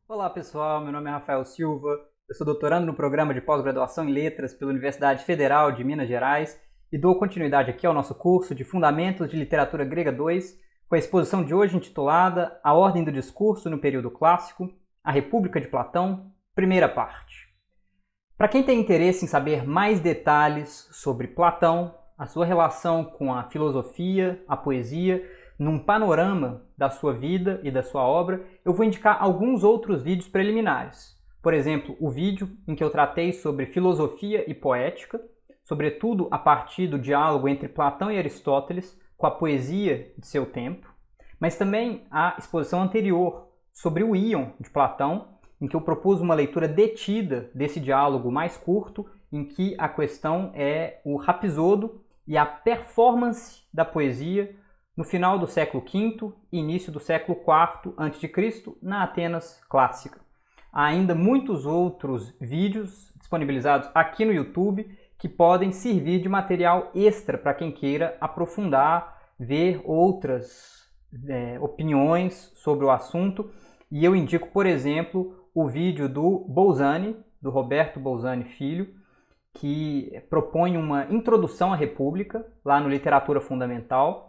Olá pessoal, meu nome é Rafael Silva, eu sou doutorando no programa de pós-graduação em Letras pela Universidade Federal de Minas Gerais e dou continuidade aqui ao nosso curso de Fundamentos de Literatura Grega 2, com a exposição de hoje intitulada A Ordem do Discurso no Período Clássico, a República de Platão, primeira parte. Para quem tem interesse em saber mais detalhes sobre Platão, a sua relação com a filosofia, a poesia, num panorama da sua vida e da sua obra, eu vou indicar alguns outros vídeos preliminares. Por exemplo, o vídeo em que eu tratei sobre filosofia e poética, sobretudo a partir do diálogo entre Platão e Aristóteles com a poesia de seu tempo, mas também a exposição anterior sobre o Íon de Platão, em que eu propus uma leitura detida desse diálogo mais curto, em que a questão é o rapsodo e a performance da poesia no final do século V e início do século IV a.C., na Atenas clássica. Há ainda muitos outros vídeos disponibilizados aqui no YouTube que podem servir de material extra para quem queira aprofundar, ver outras opiniões sobre o assunto. E eu indico, por exemplo, o vídeo do Bolzani, do Roberto Bolzani Filho, que propõe uma introdução à República, lá no Literatura Fundamental.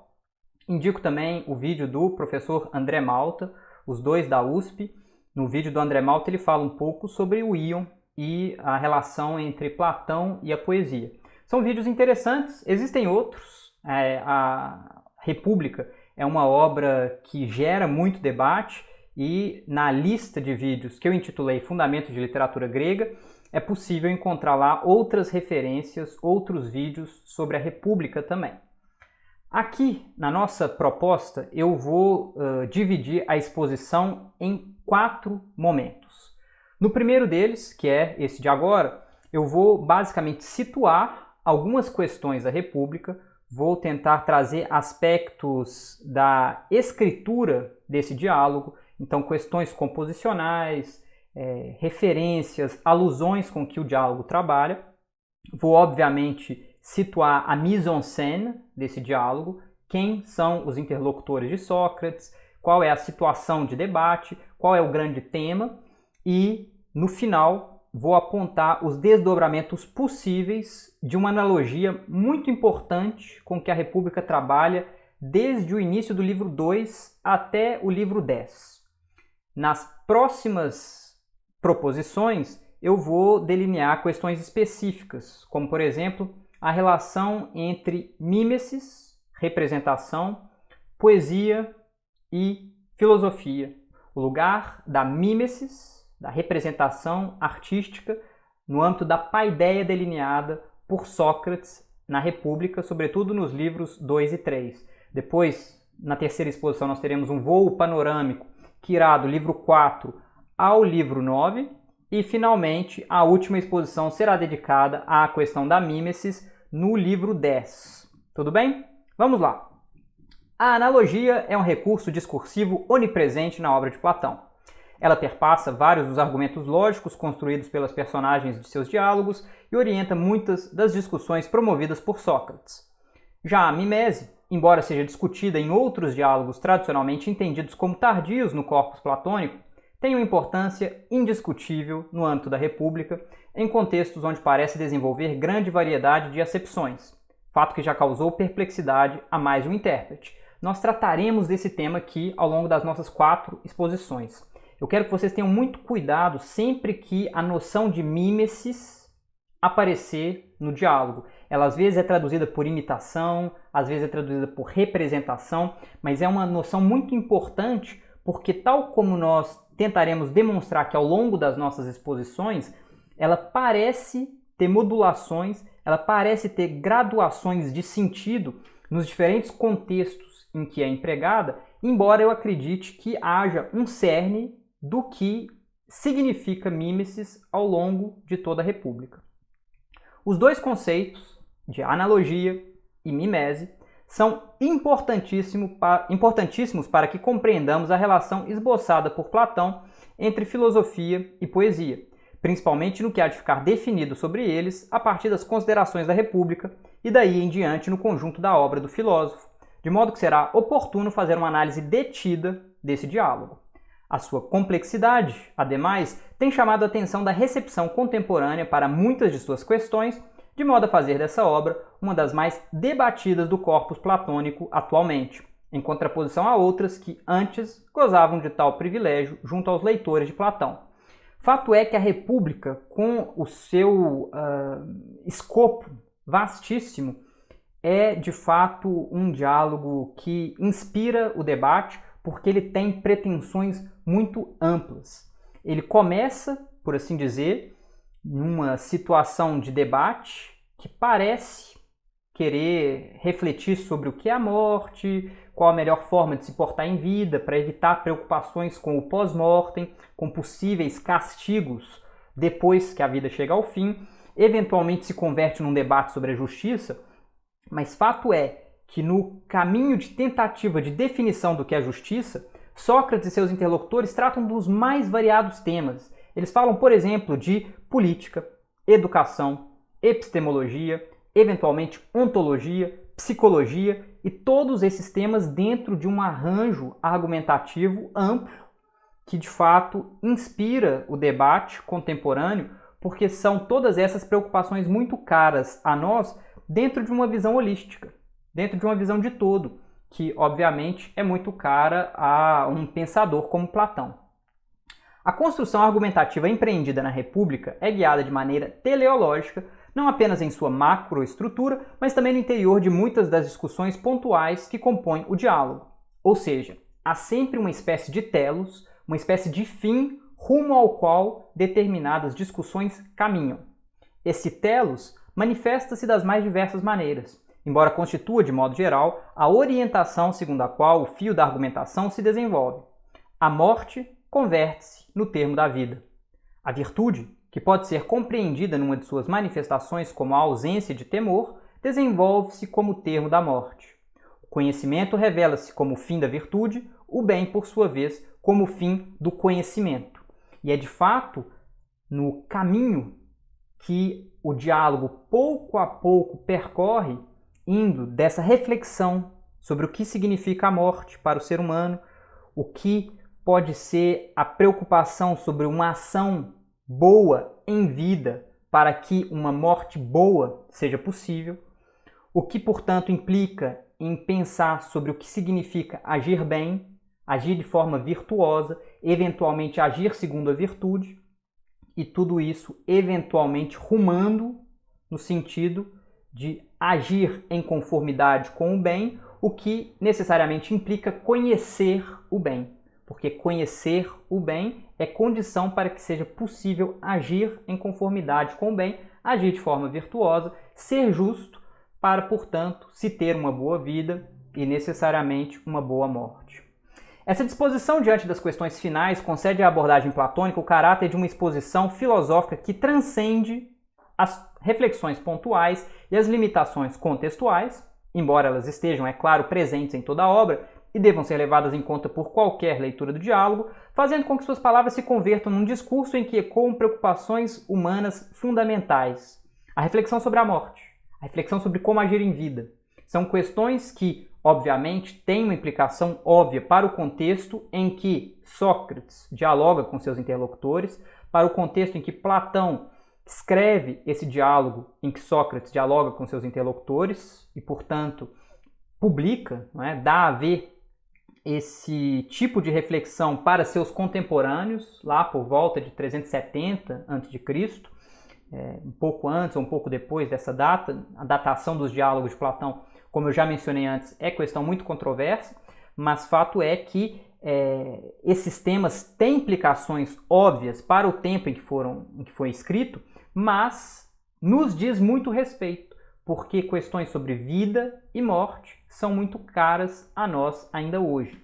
Indico também o vídeo do professor André Malta, os dois da USP. No vídeo do André Malta ele fala um pouco sobre o Íon e a relação entre Platão e a poesia. São vídeos interessantes, existem outros. A República é uma obra que gera muito debate e na lista de vídeos que eu intitulei Fundamentos de Literatura Grega, é possível encontrar lá outras referências, outros vídeos sobre a República também. Aqui, na nossa proposta, eu vou dividir a exposição em 4 momentos. No primeiro deles, que é esse de agora, eu vou basicamente situar algumas questões da República, vou tentar trazer aspectos da escritura desse diálogo, então questões composicionais, referências, alusões com que o diálogo trabalha. Vou, obviamente, situar a mise-en-scène desse diálogo, quem são os interlocutores de Sócrates, qual é a situação de debate, qual é o grande tema e, no final, vou apontar os desdobramentos possíveis de uma analogia muito importante com que a República trabalha desde o início do livro 2 até o livro 10. Nas próximas proposições, eu vou delinear questões específicas, como, por exemplo, a relação entre mimesis, representação, poesia e filosofia. O lugar da mimesis, da representação artística, no âmbito da paideia delineada por Sócrates na República, sobretudo nos livros 2 e 3. Depois, na terceira exposição, nós teremos um voo panorâmico que irá do livro 4 ao livro 9. E, finalmente, a última exposição será dedicada à questão da mimesis no livro 10. Tudo bem? Vamos lá! A analogia é um recurso discursivo onipresente na obra de Platão. Ela perpassa vários dos argumentos lógicos construídos pelas personagens de seus diálogos e orienta muitas das discussões promovidas por Sócrates. Já a mimese, embora seja discutida em outros diálogos tradicionalmente entendidos como tardios no corpus platônico, tem uma importância indiscutível no âmbito da República, em contextos onde parece desenvolver grande variedade de acepções, fato que já causou perplexidade a mais de um intérprete. Nós trataremos desse tema aqui ao longo das nossas 4 exposições. Eu quero que vocês tenham muito cuidado sempre que a noção de mimesis aparecer no diálogo. Ela às vezes é traduzida por imitação, às vezes é traduzida por representação, mas é uma noção muito importante porque, tal como nós tentaremos demonstrar que ao longo das nossas exposições, ela parece ter modulações, ela parece ter graduações de sentido nos diferentes contextos em que é empregada, embora eu acredite que haja um cerne do que significa mimesis ao longo de toda a República. Os dois conceitos de analogia e mimese são importantíssimos para que compreendamos a relação esboçada por Platão entre filosofia e poesia, principalmente no que há de ficar definido sobre eles a partir das considerações da República e daí em diante no conjunto da obra do filósofo, de modo que será oportuno fazer uma análise detida desse diálogo. A sua complexidade, ademais, tem chamado a atenção da recepção contemporânea para muitas de suas questões, de modo a fazer dessa obra uma das mais debatidas do corpus platônico atualmente, em contraposição a outras que antes gozavam de tal privilégio junto aos leitores de Platão. Fato é que a República, com o seu escopo vastíssimo, é de fato um diálogo que inspira o debate, porque ele tem pretensões muito amplas. Ele começa, por assim dizer, numa situação de debate que parece querer refletir sobre o que é a morte, qual a melhor forma de se portar em vida para evitar preocupações com o pós-mortem, com possíveis castigos depois que a vida chega ao fim. Eventualmente se converte num debate sobre a justiça, mas fato é que no caminho de tentativa de definição do que é justiça, Sócrates e seus interlocutores tratam dos mais variados temas. Eles falam, por exemplo, de política, educação, epistemologia, eventualmente ontologia, psicologia e todos esses temas dentro de um arranjo argumentativo amplo que de fato inspira o debate contemporâneo, porque são todas essas preocupações muito caras a nós dentro de uma visão holística, dentro de uma visão de todo, que obviamente é muito cara a um pensador como Platão. A construção argumentativa empreendida na República é guiada de maneira teleológica, não apenas em sua macroestrutura, mas também no interior de muitas das discussões pontuais que compõem o diálogo. Ou seja, há sempre uma espécie de telos, uma espécie de fim rumo ao qual determinadas discussões caminham. Esse telos manifesta-se das mais diversas maneiras, embora constitua, de modo geral, a orientação segundo a qual o fio da argumentação se desenvolve. A morte converte-se no termo da vida. A virtude, que pode ser compreendida numa de suas manifestações como a ausência de temor, desenvolve-se como o termo da morte. O conhecimento revela-se como o fim da virtude, o bem, por sua vez, como o fim do conhecimento. E é de fato no caminho que o diálogo pouco a pouco percorre, indo dessa reflexão sobre o que significa a morte para o ser humano, o que pode ser a preocupação sobre uma ação boa em vida para que uma morte boa seja possível, o que, portanto, implica em pensar sobre o que significa agir bem, agir de forma virtuosa, eventualmente agir segundo a virtude, e tudo isso eventualmente rumando no sentido de agir em conformidade com o bem, o que necessariamente implica conhecer o bem, porque conhecer o bem é condição para que seja possível agir em conformidade com o bem, agir de forma virtuosa, ser justo, para, portanto, se ter uma boa vida e necessariamente uma boa morte. Essa disposição diante das questões finais concede à abordagem platônica o caráter de uma exposição filosófica que transcende as reflexões pontuais e as limitações contextuais, embora elas estejam, é claro, presentes em toda a obra e devam ser levadas em conta por qualquer leitura do diálogo, fazendo com que suas palavras se convertam num discurso em que ecoam preocupações humanas fundamentais. A reflexão sobre a morte, a reflexão sobre como agir em vida. São questões que, obviamente, têm uma implicação óbvia para o contexto em que Sócrates dialoga com seus interlocutores, para o contexto em que Platão escreve esse diálogo em que Sócrates dialoga com seus interlocutores e, portanto, publica, dá a ver esse tipo de reflexão para seus contemporâneos, lá por volta de 370 a.C., um pouco antes ou um pouco depois dessa data. A datação dos diálogos de Platão, como eu já mencionei antes, é questão muito controversa, mas fato é que esses temas têm implicações óbvias para o tempo em que foi escrito, mas nos diz muito respeito, porque questões sobre vida e morte são muito caras a nós ainda hoje.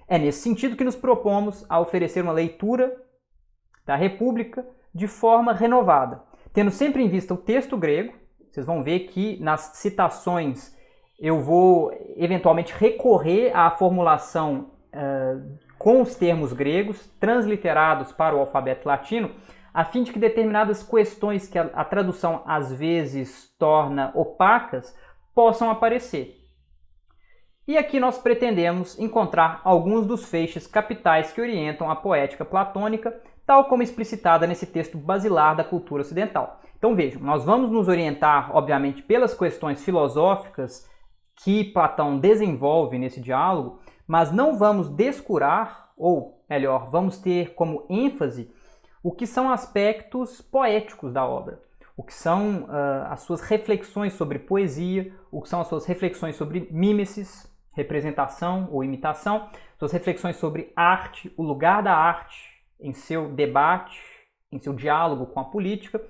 É nesse sentido que nos propomos a oferecer uma leitura da República de forma renovada, tendo sempre em vista o texto grego. Vocês vão ver que nas citações eu vou eventualmente recorrer à formulação com os termos gregos, transliterados para o alfabeto latino, a fim de que determinadas questões que a tradução às vezes torna opacas possam aparecer. E aqui nós pretendemos encontrar alguns dos feixes capitais que orientam a poética platônica, tal como explicitada nesse texto basilar da cultura ocidental. Então vejam, nós vamos nos orientar, obviamente, pelas questões filosóficas que Platão desenvolve nesse diálogo, mas não vamos descurar, ou melhor, vamos ter como ênfase o que são aspectos poéticos da obra, o que são as suas reflexões sobre poesia, o que são as suas reflexões sobre mimesis, representação ou imitação, suas reflexões sobre arte, o lugar da arte em seu debate, em seu diálogo com a política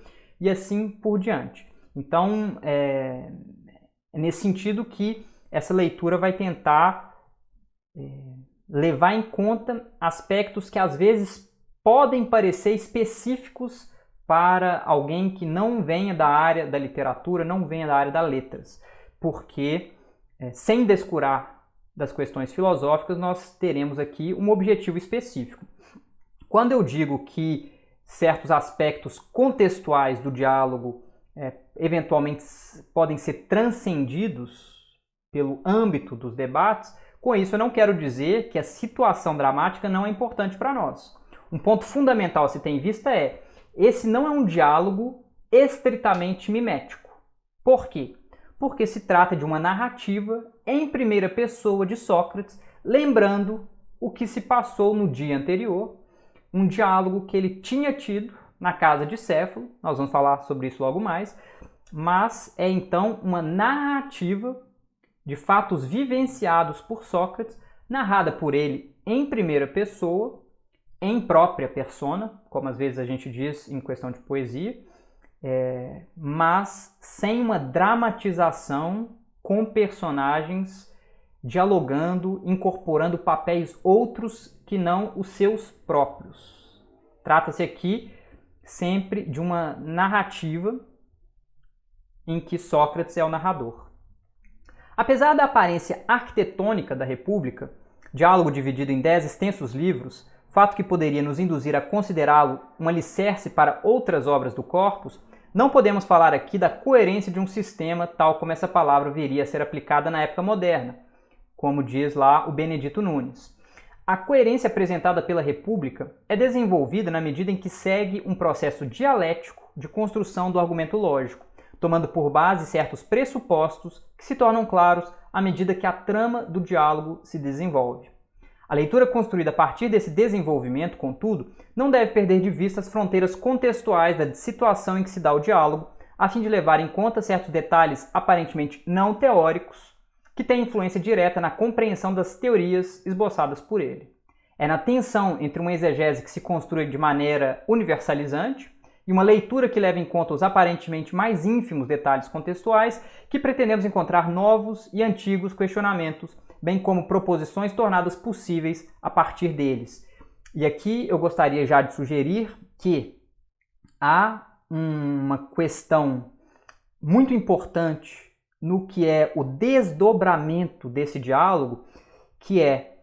e assim por diante. Então, é nesse sentido que essa leitura vai tentar levar em conta aspectos que às vezes podem parecer específicos para alguém que não venha da área da literatura, não venha da área das letras, porque sem descurar das questões filosóficas, nós teremos aqui um objetivo específico. Quando eu digo que certos aspectos contextuais do diálogo eventualmente podem ser transcendidos pelo âmbito dos debates, com isso eu não quero dizer que a situação dramática não é importante para nós. Um ponto fundamental a se ter em vista é: esse não é um diálogo estritamente mimético. Por quê? Porque se trata de uma narrativa em primeira pessoa de Sócrates, lembrando o que se passou no dia anterior, um diálogo que ele tinha tido na casa de Céfalo, nós vamos falar sobre isso logo mais, mas é então uma narrativa de fatos vivenciados por Sócrates, narrada por ele em primeira pessoa, em própria persona, como às vezes a gente diz em questão de poesia, mas sem uma dramatização com personagens dialogando, incorporando papéis outros que não os seus próprios. Trata-se aqui sempre de uma narrativa em que Sócrates é o narrador. Apesar da aparência arquitetônica da República, diálogo dividido em 10 extensos livros, fato que poderia nos induzir a considerá-lo um alicerce para outras obras do corpus, não podemos falar aqui da coerência de um sistema tal como essa palavra viria a ser aplicada na época moderna, como diz lá o Benedito Nunes. A coerência apresentada pela República é desenvolvida na medida em que segue um processo dialético de construção do argumento lógico, tomando por base certos pressupostos que se tornam claros à medida que a trama do diálogo se desenvolve. A leitura construída a partir desse desenvolvimento, contudo, não deve perder de vista as fronteiras contextuais da situação em que se dá o diálogo, a fim de levar em conta certos detalhes aparentemente não teóricos, que têm influência direta na compreensão das teorias esboçadas por ele. É na tensão entre uma exegese que se construi de maneira universalizante e uma leitura que leva em conta os aparentemente mais ínfimos detalhes contextuais que pretendemos encontrar novos e antigos questionamentos, bem como proposições tornadas possíveis a partir deles. E aqui eu gostaria já de sugerir que há uma questão muito importante no que é o desdobramento desse diálogo, que é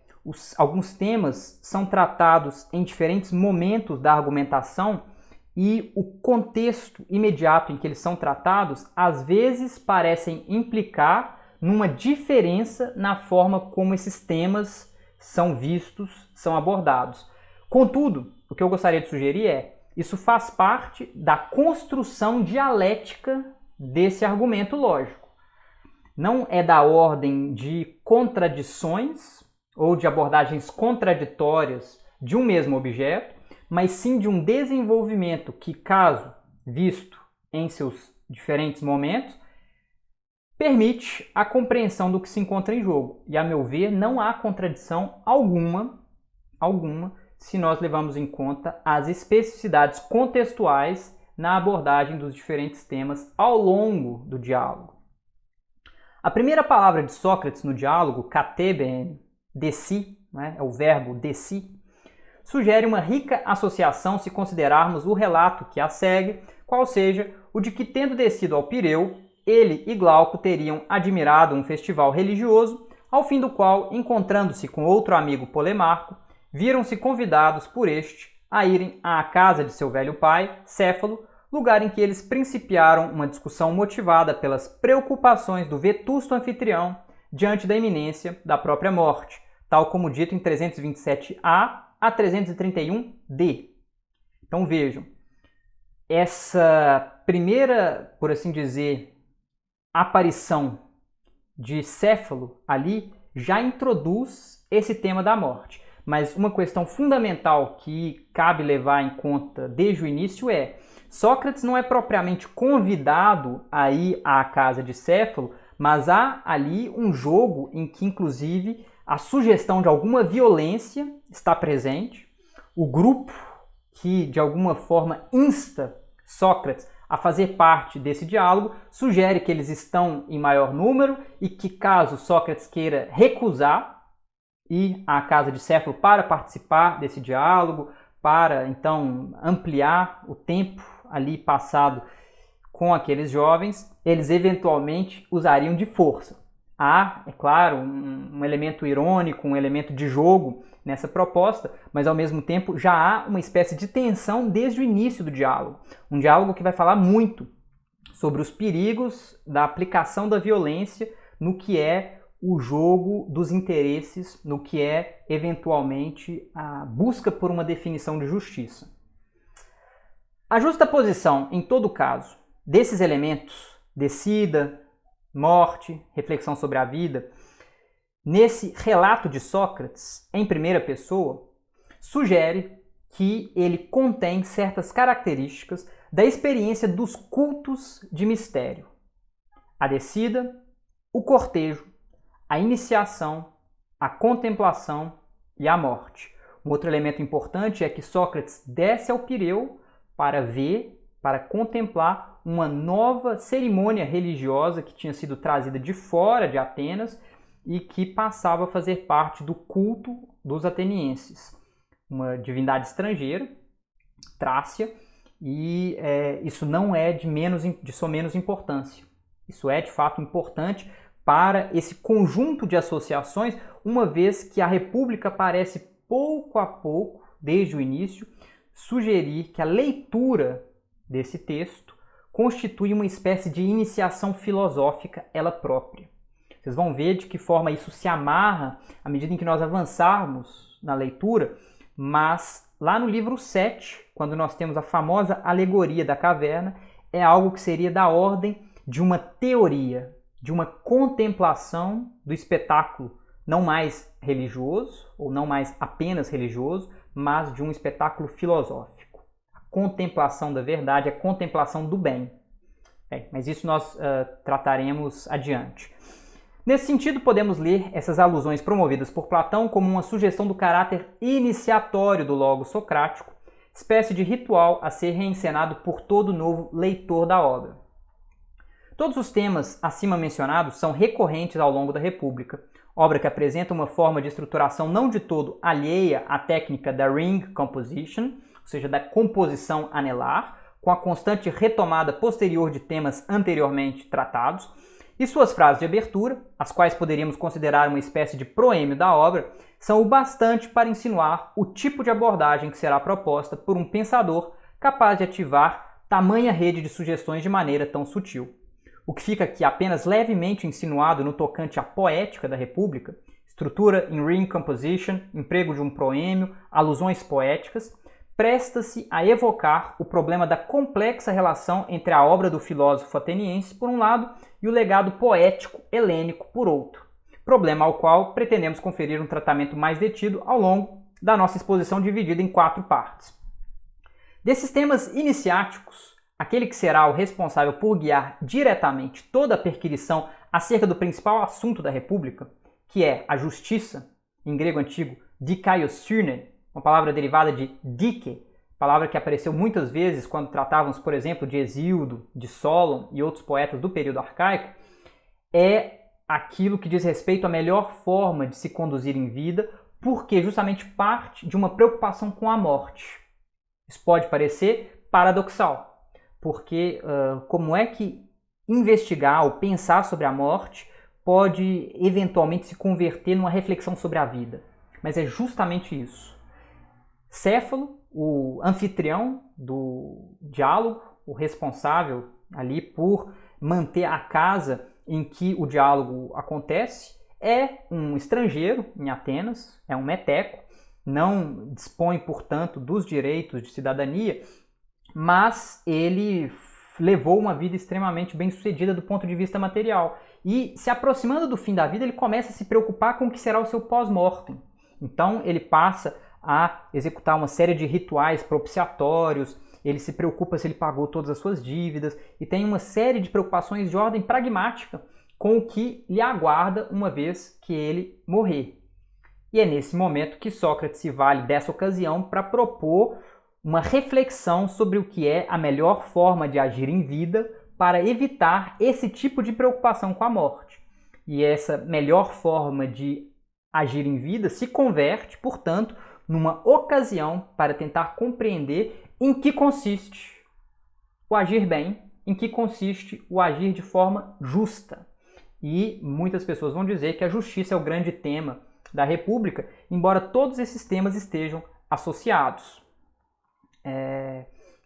alguns temas são tratados em diferentes momentos da argumentação e o contexto imediato em que eles são tratados às vezes parecem implicar numa diferença na forma como esses temas são vistos, são abordados. Contudo, o que eu gostaria de sugerir é: isso faz parte da construção dialética desse argumento lógico. Não é da ordem de contradições ou de abordagens contraditórias de um mesmo objeto, mas sim de um desenvolvimento que, caso visto em seus diferentes momentos, permite a compreensão do que se encontra em jogo. E, a meu ver, não há contradição alguma se nós levamos em conta as especificidades contextuais na abordagem dos diferentes temas ao longo do diálogo. A primeira palavra de Sócrates no diálogo, kateben, desci, é o verbo desci, sugere uma rica associação se considerarmos o relato que a segue, qual seja o de que, tendo descido ao Pireu, ele e Glauco teriam admirado um festival religioso, ao fim do qual, encontrando-se com outro amigo Polemarco, viram-se convidados por este a irem à casa de seu velho pai, Céfalo, lugar em que eles principiaram uma discussão motivada pelas preocupações do vetusto anfitrião diante da iminência da própria morte, tal como dito em 327a a 331d. Então vejam, essa primeira, por assim dizer, aparição de Céfalo ali já introduz esse tema da morte. Mas uma questão fundamental que cabe levar em conta desde o início é: Sócrates não é propriamente convidado a ir à casa de Céfalo, mas há ali um jogo em que, inclusive, a sugestão de alguma violência está presente. O grupo que, de alguma forma, insta Sócrates a fazer parte desse diálogo sugere que eles estão em maior número e que, caso Sócrates queira recusar ir à casa de Céfalo para participar desse diálogo, para então ampliar o tempo ali passado com aqueles jovens, eles eventualmente usariam de força. Há, é claro, um elemento irônico, um elemento de jogo nessa proposta, mas ao mesmo tempo já há uma espécie de tensão desde o início do diálogo. Um diálogo que vai falar muito sobre os perigos da aplicação da violência no que é o jogo dos interesses, no que é, eventualmente, a busca por uma definição de justiça. A justaposição, em todo caso, desses elementos, descida, morte, reflexão sobre a vida, nesse relato de Sócrates, em primeira pessoa, sugere que ele contém certas características da experiência dos cultos de mistério. A descida, o cortejo, a iniciação, a contemplação e a morte. Um outro elemento importante é que Sócrates desce ao Pireu para ver, para contemplar uma nova cerimônia religiosa que tinha sido trazida de fora de Atenas e que passava a fazer parte do culto dos atenienses. Uma divindade estrangeira, Trácia, e isso não é de somenos importância. Isso é, de fato, importante para esse conjunto de associações, uma vez que a República parece, pouco a pouco, desde o início, sugerir que a leitura desse texto constitui uma espécie de iniciação filosófica ela própria. Vocês vão ver de que forma isso se amarra à medida em que nós avançarmos na leitura, mas lá no livro 7, quando nós temos a famosa alegoria da caverna, é algo que seria da ordem de uma teoria, de uma contemplação do espetáculo, não mais religioso, ou não mais apenas religioso, mas de um espetáculo filosófico. A contemplação da verdade, a contemplação do bem. Mas isso nós trataremos adiante. Nesse sentido, podemos ler essas alusões promovidas por Platão como uma sugestão do caráter iniciatório do Logos socrático, espécie de ritual a ser reencenado por todo novo leitor da obra. Todos os temas acima mencionados são recorrentes ao longo da República, obra que apresenta uma forma de estruturação não de todo alheia à técnica da ring composition, ou seja, da composição anelar, com a constante retomada posterior de temas anteriormente tratados, e suas frases de abertura, as quais poderíamos considerar uma espécie de proêmio da obra, são o bastante para insinuar o tipo de abordagem que será proposta por um pensador capaz de ativar tamanha rede de sugestões de maneira tão sutil. O que fica aqui apenas levemente insinuado no tocante à poética da República, estrutura em ring composition, emprego de um proêmio, alusões poéticas, presta-se a evocar o problema da complexa relação entre a obra do filósofo ateniense, por um lado, e o legado poético helênico, por outro. Problema ao qual pretendemos conferir um tratamento mais detido ao longo da nossa exposição dividida em 4 partes. Desses temas iniciáticos, aquele que será o responsável por guiar diretamente toda a perquisição acerca do principal assunto da República, que é a justiça, em grego antigo, dikaiosune, uma palavra derivada de dike, palavra que apareceu muitas vezes quando tratávamos, por exemplo, de Hesíodo, de Solon e outros poetas do período arcaico, é aquilo que diz respeito à melhor forma de se conduzir em vida, porque justamente parte de uma preocupação com a morte. Isso pode parecer paradoxal, porque como é que investigar ou pensar sobre a morte pode eventualmente se converter numa reflexão sobre a vida? Mas é justamente isso. Céfalo, o anfitrião do diálogo, o responsável ali por manter a casa em que o diálogo acontece, é um estrangeiro em Atenas, é um meteco, não dispõe, portanto, dos direitos de cidadania, mas ele levou uma vida extremamente bem-sucedida do ponto de vista material. E se aproximando do fim da vida, ele começa a se preocupar com o que será o seu pós-mortem. Então ele passa a executar uma série de rituais propiciatórios, ele se preocupa se ele pagou todas as suas dívidas e tem uma série de preocupações de ordem pragmática com o que lhe aguarda uma vez que ele morrer. E é nesse momento que Sócrates se vale dessa ocasião para propor uma reflexão sobre o que é a melhor forma de agir em vida para evitar esse tipo de preocupação com a morte. E essa melhor forma de agir em vida se converte, portanto, numa ocasião para tentar compreender em que consiste o agir bem, em que consiste o agir de forma justa. E muitas pessoas vão dizer que a justiça é o grande tema da República, embora todos esses temas estejam associados.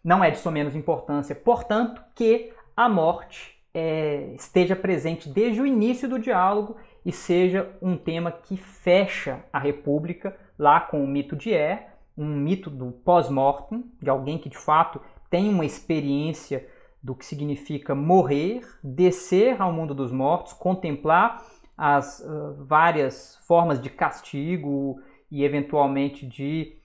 Não é de somenos importância, portanto, que a morte esteja presente desde o início do diálogo e seja um tema que fecha a República lá com o mito de um mito do pós-mortem, de alguém que de fato tem uma experiência do que significa morrer, descer ao mundo dos mortos, contemplar as várias formas de castigo e eventualmente de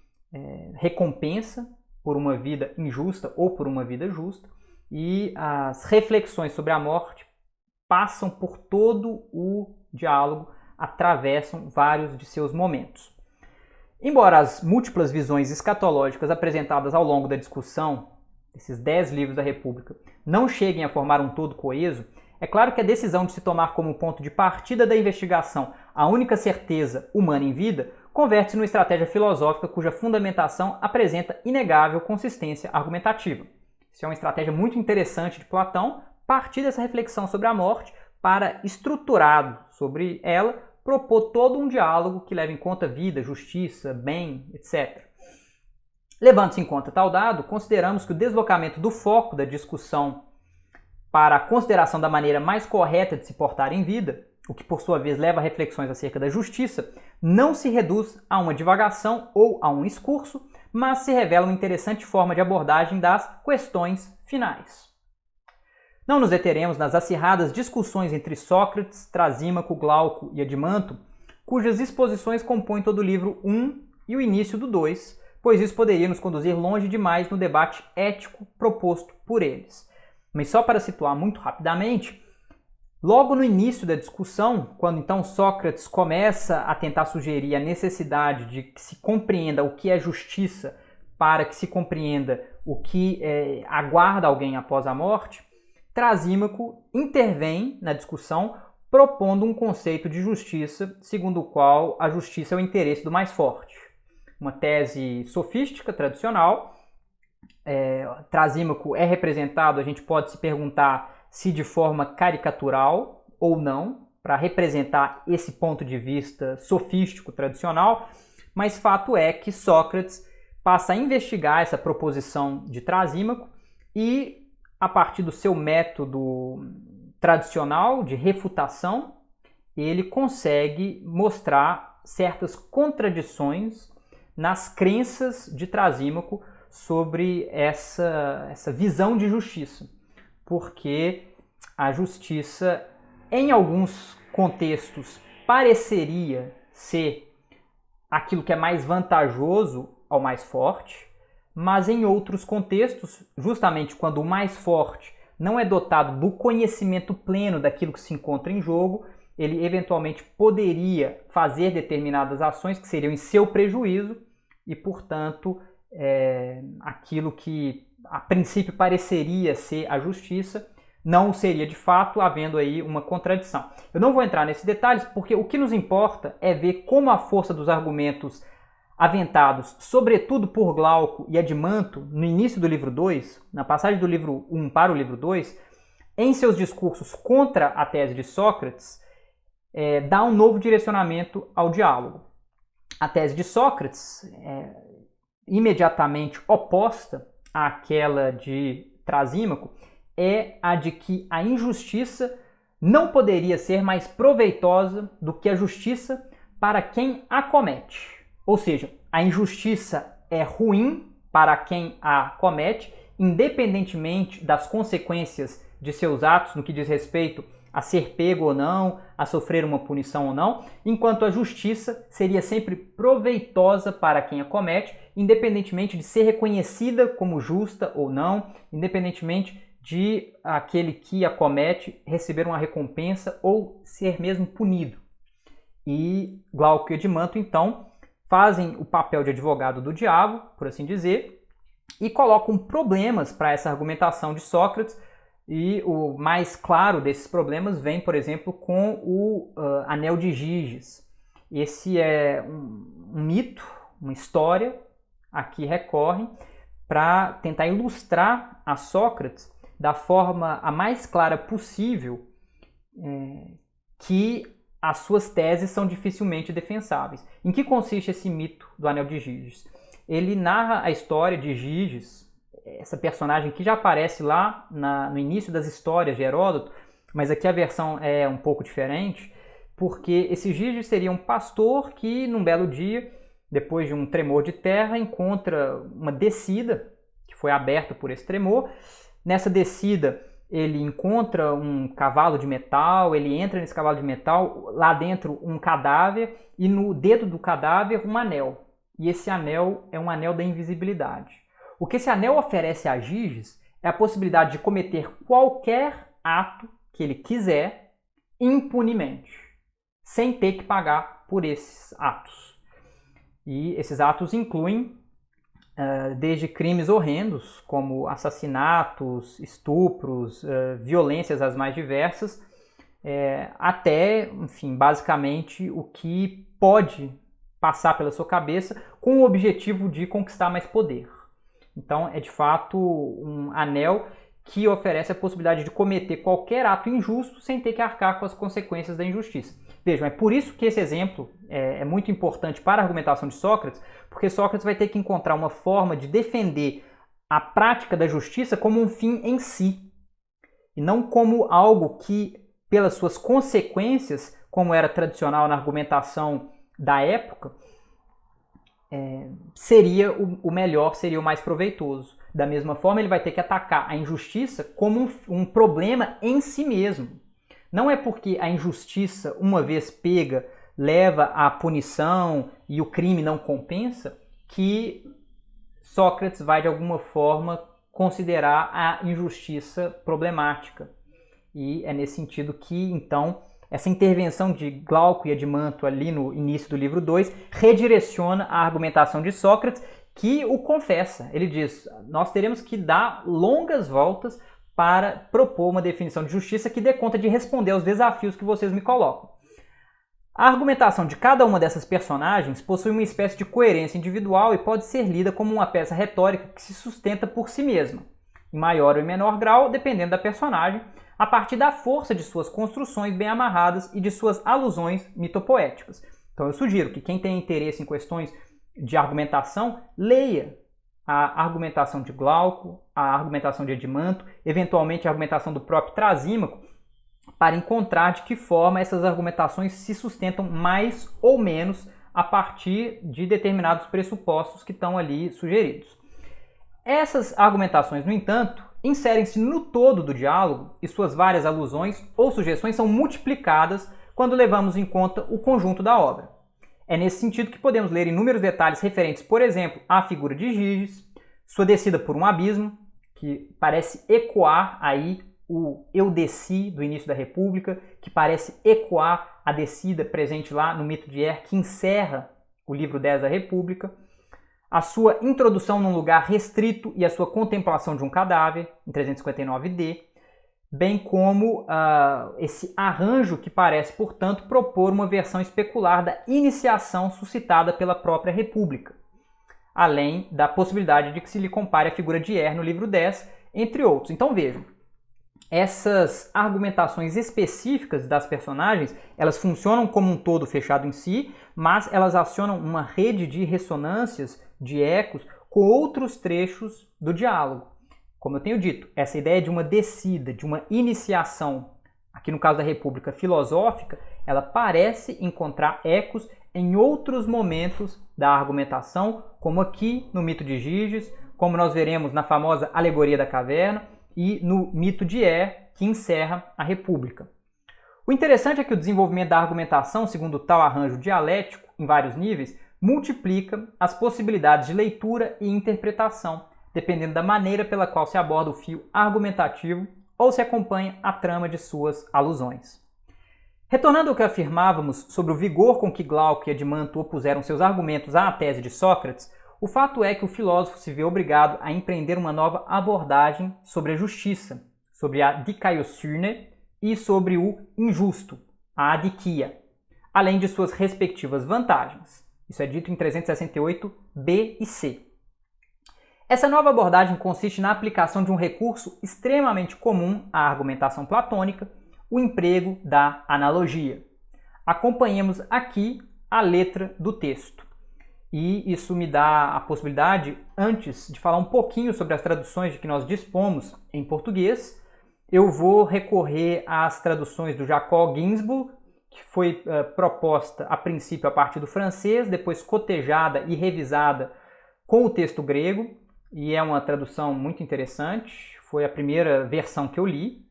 recompensa por uma vida injusta ou por uma vida justa, e as reflexões sobre a morte passam por todo o diálogo, atravessam vários de seus momentos. Embora as múltiplas visões escatológicas apresentadas ao longo da discussão, esses 10 livros da República, não cheguem a formar um todo coeso, é claro que a decisão de se tomar como ponto de partida da investigação a única certeza humana em vida converte-se numa estratégia filosófica cuja fundamentação apresenta inegável consistência argumentativa. Isso é uma estratégia muito interessante de Platão, partir dessa reflexão sobre a morte para, estruturado sobre ela, propor todo um diálogo que leva em conta vida, justiça, bem, etc. Levando-se em conta tal dado, consideramos que o deslocamento do foco da discussão para a consideração da maneira mais correta de se portar em vida, o que por sua vez leva a reflexões acerca da justiça, não se reduz a uma divagação ou a um excurso, mas se revela uma interessante forma de abordagem das questões finais. Não nos deteremos nas acirradas discussões entre Sócrates, Trasímaco, Glauco e Adimanto, cujas exposições compõem todo o livro 1 e o início do 2, pois isso poderia nos conduzir longe demais no debate ético proposto por eles. Mas só para situar muito rapidamente, logo no início da discussão, quando então Sócrates começa a tentar sugerir a necessidade de que se compreenda o que é justiça para que se compreenda o que aguarda alguém após a morte, Trasímaco intervém na discussão propondo um conceito de justiça segundo o qual a justiça é o interesse do mais forte. Uma tese sofística tradicional. Trasímaco é representado, a gente pode se perguntar se de forma caricatural ou não, para representar esse ponto de vista sofístico tradicional, mas fato é que Sócrates passa a investigar essa proposição de Trasímaco e, a partir do seu método tradicional de refutação, ele consegue mostrar certas contradições nas crenças de Trasímaco sobre essa visão de justiça. Porque a justiça, em alguns contextos, pareceria ser aquilo que é mais vantajoso ao mais forte, mas em outros contextos, justamente quando o mais forte não é dotado do conhecimento pleno daquilo que se encontra em jogo, ele eventualmente poderia fazer determinadas ações que seriam em seu prejuízo e, portanto, aquilo que a princípio pareceria ser a justiça não seria de fato, havendo aí uma contradição. Eu não vou entrar nesses detalhes porque o que nos importa é ver como a força dos argumentos aventados, sobretudo por Glauco e Adimanto, no início do livro 2, na passagem do livro 1 para o livro 2, em seus discursos contra a tese de Sócrates, dá um novo direcionamento ao diálogo. A tese de Sócrates é imediatamente oposta àquela de Trasímaco, é a de que a injustiça não poderia ser mais proveitosa do que a justiça para quem a comete. Ou seja, a injustiça é ruim para quem a comete, independentemente das consequências de seus atos no que diz respeito a ser pego ou não, a sofrer uma punição ou não, enquanto a justiça seria sempre proveitosa para quem a comete, independentemente de ser reconhecida como justa ou não, independentemente de aquele que a comete receber uma recompensa ou ser mesmo punido. E Glauco e Edimanto, então, fazem o papel de advogado do diabo, por assim dizer, e colocam problemas para essa argumentação de Sócrates. E o mais claro desses problemas vem, por exemplo, com o Anel de Giges. Esse é um mito, uma história a que recorrem para tentar ilustrar a Sócrates da forma a mais clara possível que as suas teses são dificilmente defensáveis. Em que consiste esse mito do Anel de Giges? Ele narra a história de Giges, essa personagem que já aparece lá no início das histórias de Heródoto, mas aqui a versão é um pouco diferente, porque esse Giges seria um pastor que, num belo dia, depois de um tremor de terra, encontra uma descida que foi aberta por esse tremor. Nessa descida, ele encontra um cavalo de metal, ele entra nesse cavalo de metal, lá dentro um cadáver, e no dedo do cadáver um anel. E esse anel é um anel da invisibilidade. O que esse anel oferece a Giges é a possibilidade de cometer qualquer ato que ele quiser impunemente, sem ter que pagar por esses atos. E esses atos incluem desde crimes horrendos, como assassinatos, estupros, violências as mais diversas, até, enfim, basicamente o que pode passar pela sua cabeça com o objetivo de conquistar mais poder. Então, é de fato um anel que oferece a possibilidade de cometer qualquer ato injusto sem ter que arcar com as consequências da injustiça. Vejam, é por isso que esse exemplo é muito importante para a argumentação de Sócrates, porque Sócrates vai ter que encontrar uma forma de defender a prática da justiça como um fim em si, e não como algo que, pelas suas consequências, como era tradicional na argumentação da época, seria o melhor, seria o mais proveitoso. Da mesma forma, ele vai ter que atacar a injustiça como um problema em si mesmo. Não é porque a injustiça, uma vez pega, leva à punição e o crime não compensa, que Sócrates vai, de alguma forma, considerar a injustiça problemática. E é nesse sentido que, então, essa intervenção de Glauco e Edimanto ali no início do livro 2 redireciona a argumentação de Sócrates, que o confessa. Ele diz, nós teremos que dar longas voltas para propor uma definição de justiça que dê conta de responder aos desafios que vocês me colocam. A argumentação de cada uma dessas personagens possui uma espécie de coerência individual e pode ser lida como uma peça retórica que se sustenta por si mesma, em maior ou em menor grau, dependendo da personagem, a partir da força de suas construções bem amarradas e de suas alusões mitopoéticas. Então eu sugiro que quem tem interesse em questões de argumentação, leia a argumentação de Glauco, a argumentação de Edimanto, eventualmente a argumentação do próprio Trasímaco, para encontrar de que forma essas argumentações se sustentam mais ou menos a partir de determinados pressupostos que estão ali sugeridos. Essas argumentações, no entanto, inserem-se no todo do diálogo e suas várias alusões ou sugestões são multiplicadas quando levamos em conta o conjunto da obra. É nesse sentido que podemos ler inúmeros detalhes referentes, por exemplo, à figura de Giges, sua descida por um abismo, que parece ecoar aí o Eu Desci do início da República, que parece ecoar a descida presente lá no mito de Er, que encerra o livro 10 da República, a sua introdução num lugar restrito e a sua contemplação de um cadáver, em 359d, bem como esse arranjo que parece, portanto, propor uma versão especular da iniciação suscitada pela própria República, além da possibilidade de que se lhe compare a figura de Er no livro 10, entre outros. Então vejam, essas argumentações específicas das personagens, elas funcionam como um todo fechado em si, mas elas acionam uma rede de ressonâncias, de ecos, com outros trechos do diálogo. Como eu tenho dito, essa ideia de uma descida, de uma iniciação aqui no caso da República filosófica, ela parece encontrar ecos em outros momentos da argumentação, como aqui no mito de Giges, como nós veremos na famosa Alegoria da Caverna e no mito de que encerra a República. O interessante é que o desenvolvimento da argumentação, segundo tal arranjo dialético, em vários níveis, multiplica as possibilidades de leitura e interpretação, dependendo da maneira pela qual se aborda o fio argumentativo ou se acompanha a trama de suas alusões. Retornando ao que afirmávamos sobre o vigor com que Glauco e Edmanto opuseram seus argumentos à tese de Sócrates, o fato é que o filósofo se vê obrigado a empreender uma nova abordagem sobre a justiça, sobre a dikaiosyne e sobre o injusto, a adikia, além de suas respectivas vantagens. Isso é dito em 368b e c. Essa nova abordagem consiste na aplicação de um recurso extremamente comum à argumentação platônica, o emprego da analogia. Acompanhemos aqui a letra do texto. E isso me dá a possibilidade, antes de falar um pouquinho sobre as traduções de que nós dispomos em português, eu vou recorrer às traduções do Jacob Ginsburg, que foi proposta a princípio a partir do francês, depois cotejada e revisada com o texto grego, e é uma tradução muito interessante, foi a primeira versão que eu li.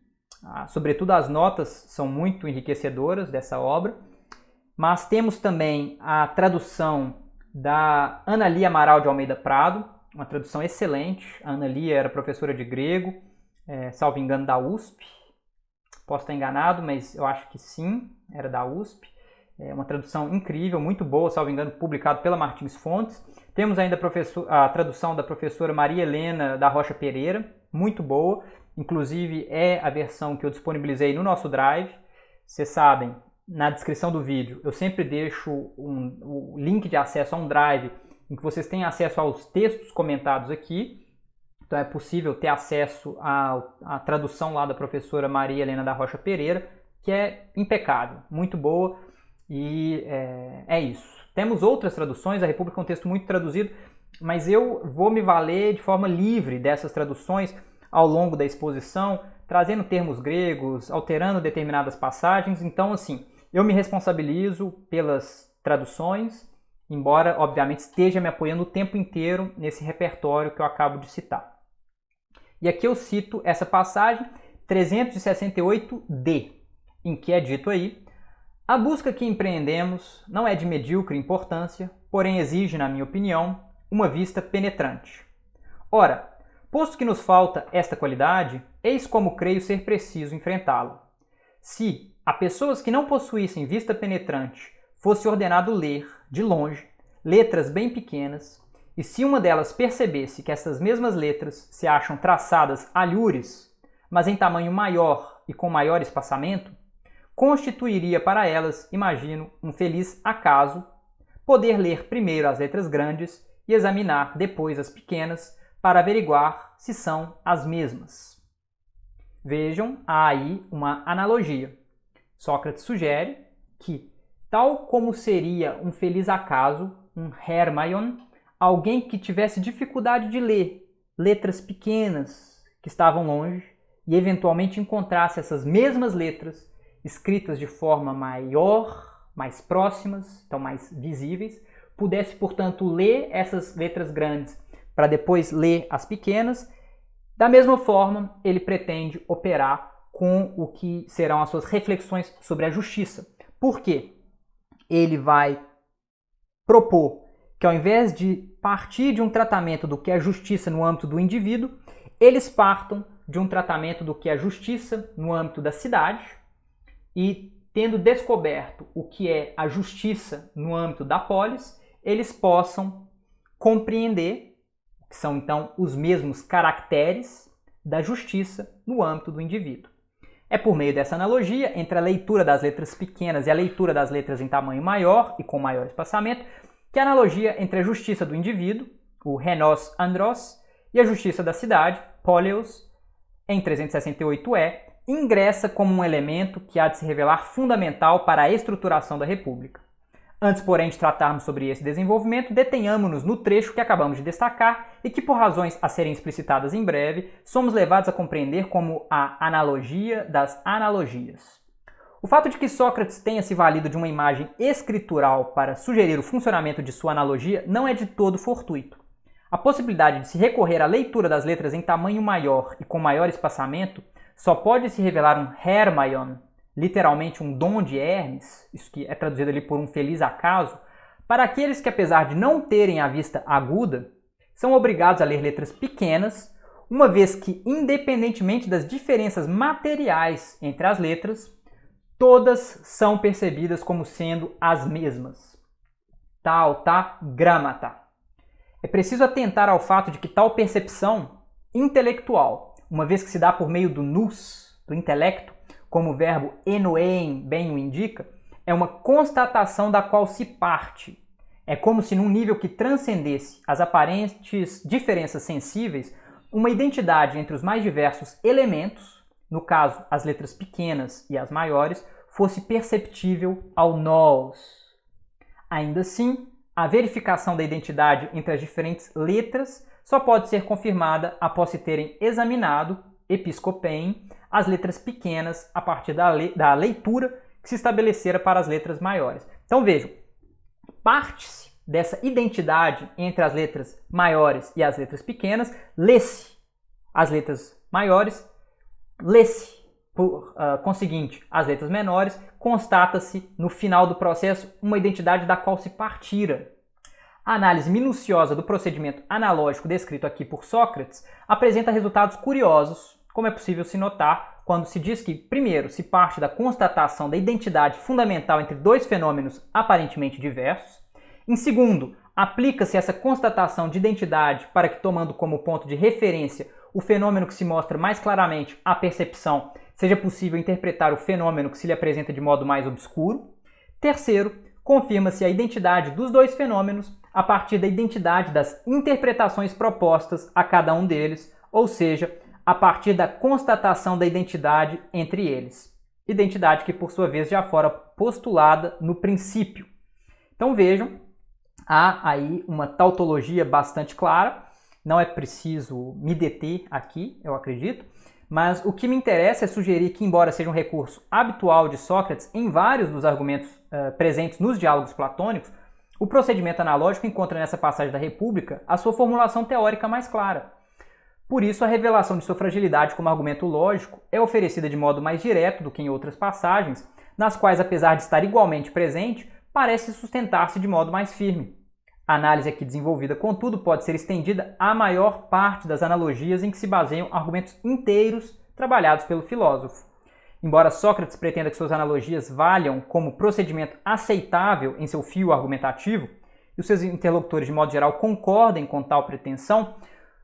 Sobretudo as notas são muito enriquecedoras dessa obra, mas temos também a tradução da Ana Lia Amaral de Almeida Prado, uma tradução excelente. A Ana Lia era professora de grego, salvo engano da USP, posso estar enganado, mas eu acho que sim, era da USP. É uma tradução incrível, muito boa, salvo engano, publicado pela Martins Fontes. Temos ainda a tradução da professora Maria Helena da Rocha Pereira, muito boa. Inclusive é a versão que eu disponibilizei no nosso Drive. Vocês sabem, na descrição do vídeo eu sempre deixo o link de acesso a um Drive em que vocês têm acesso aos textos comentados aqui. Então é possível ter acesso à tradução lá da professora Maria Helena da Rocha Pereira, que é impecável, muito boa, e é isso. Temos outras traduções, a República é um texto muito traduzido, mas eu vou me valer de forma livre dessas traduções ao longo da exposição, trazendo termos gregos, alterando determinadas passagens. Então, assim, eu me responsabilizo pelas traduções, embora, obviamente, esteja me apoiando o tempo inteiro nesse repertório que eu acabo de citar. E aqui eu cito essa passagem 368d, em que é dito aí: a busca que empreendemos não é de medíocre importância, porém exige, na minha opinião, uma vista penetrante. Ora, posto que nos falta esta qualidade, eis como creio ser preciso enfrentá-la. Se a pessoas que não possuíssem vista penetrante fosse ordenado ler, de longe, letras bem pequenas, e se uma delas percebesse que essas mesmas letras se acham traçadas alhures, mas em tamanho maior e com maior espaçamento, constituiria para elas, imagino, um feliz acaso, poder ler primeiro as letras grandes e examinar depois as pequenas, para averiguar se são as mesmas. Vejam, há aí uma analogia. Sócrates sugere que, tal como seria um feliz acaso, um Hermaion, alguém que tivesse dificuldade de ler letras pequenas que estavam longe e eventualmente encontrasse essas mesmas letras escritas de forma maior, mais próximas, então mais visíveis, pudesse, portanto, ler essas letras grandes para depois ler as pequenas. Da mesma forma, ele pretende operar com o que serão as suas reflexões sobre a justiça. Por quê? Ele vai propor que, ao invés de partir de um tratamento do que é justiça no âmbito do indivíduo, eles partam de um tratamento do que é justiça no âmbito da cidade, e, tendo descoberto o que é a justiça no âmbito da polis, eles possam compreender que são então os mesmos caracteres da justiça no âmbito do indivíduo. É por meio dessa analogia entre a leitura das letras pequenas e a leitura das letras em tamanho maior e com maior espaçamento, que a analogia entre a justiça do indivíduo, o renos andros, e a justiça da cidade, poleos, em 368e, ingressa como um elemento que há de se revelar fundamental para a estruturação da República. Antes, porém, de tratarmos sobre esse desenvolvimento, detenhamo-nos no trecho que acabamos de destacar e que, por razões a serem explicitadas em breve, somos levados a compreender como a analogia das analogias. O fato de que Sócrates tenha se valido de uma imagem escritural para sugerir o funcionamento de sua analogia não é de todo fortuito. A possibilidade de se recorrer à leitura das letras em tamanho maior e com maior espaçamento só pode se revelar um Hermaion, literalmente um dom de Hermes, isso que é traduzido ali por um feliz acaso, para aqueles que, apesar de não terem a vista aguda, são obrigados a ler letras pequenas, uma vez que, independentemente das diferenças materiais entre as letras, todas são percebidas como sendo as mesmas. Tá gramata. É preciso atentar ao fato de que tal percepção intelectual, uma vez que se dá por meio do nous, do intelecto, como o verbo enoein bem o indica, é uma constatação da qual se parte. É como se num nível que transcendesse as aparentes diferenças sensíveis, uma identidade entre os mais diversos elementos, no caso as letras pequenas e as maiores, fosse perceptível ao nós. Ainda assim, a verificação da identidade entre as diferentes letras só pode ser confirmada após se terem examinado, episcopein, as letras pequenas a partir da leitura que se estabelecera para as letras maiores. Então vejam, parte-se dessa identidade entre as letras maiores e as letras pequenas, lê-se as letras maiores, lê-se, por conseguinte, as letras menores, constata-se no final do processo uma identidade da qual se partira. A análise minuciosa do procedimento analógico descrito aqui por Sócrates apresenta resultados curiosos, como é possível se notar quando se diz que, primeiro, se parte da constatação da identidade fundamental entre dois fenômenos aparentemente diversos. Em segundo, aplica-se essa constatação de identidade para que, tomando como ponto de referência o fenômeno que se mostra mais claramente à percepção, seja possível interpretar o fenômeno que se lhe apresenta de modo mais obscuro. Terceiro, confirma-se a identidade dos dois fenômenos a partir da identidade das interpretações propostas a cada um deles, ou seja, a partir da constatação da identidade entre eles. Identidade que, por sua vez, já fora postulada no princípio. Então vejam, há aí uma tautologia bastante clara, não é preciso me deter aqui, eu acredito, mas o que me interessa é sugerir que, embora seja um recurso habitual de Sócrates em vários dos argumentos presentes nos diálogos platônicos, o procedimento analógico encontra nessa passagem da República a sua formulação teórica mais clara. Por isso, a revelação de sua fragilidade como argumento lógico é oferecida de modo mais direto do que em outras passagens, nas quais, apesar de estar igualmente presente, parece sustentar-se de modo mais firme. A análise aqui desenvolvida, contudo, pode ser estendida à maior parte das analogias em que se baseiam argumentos inteiros trabalhados pelo filósofo. Embora Sócrates pretenda que suas analogias valham como procedimento aceitável em seu fio argumentativo, e os seus interlocutores, de modo geral, concordem com tal pretensão,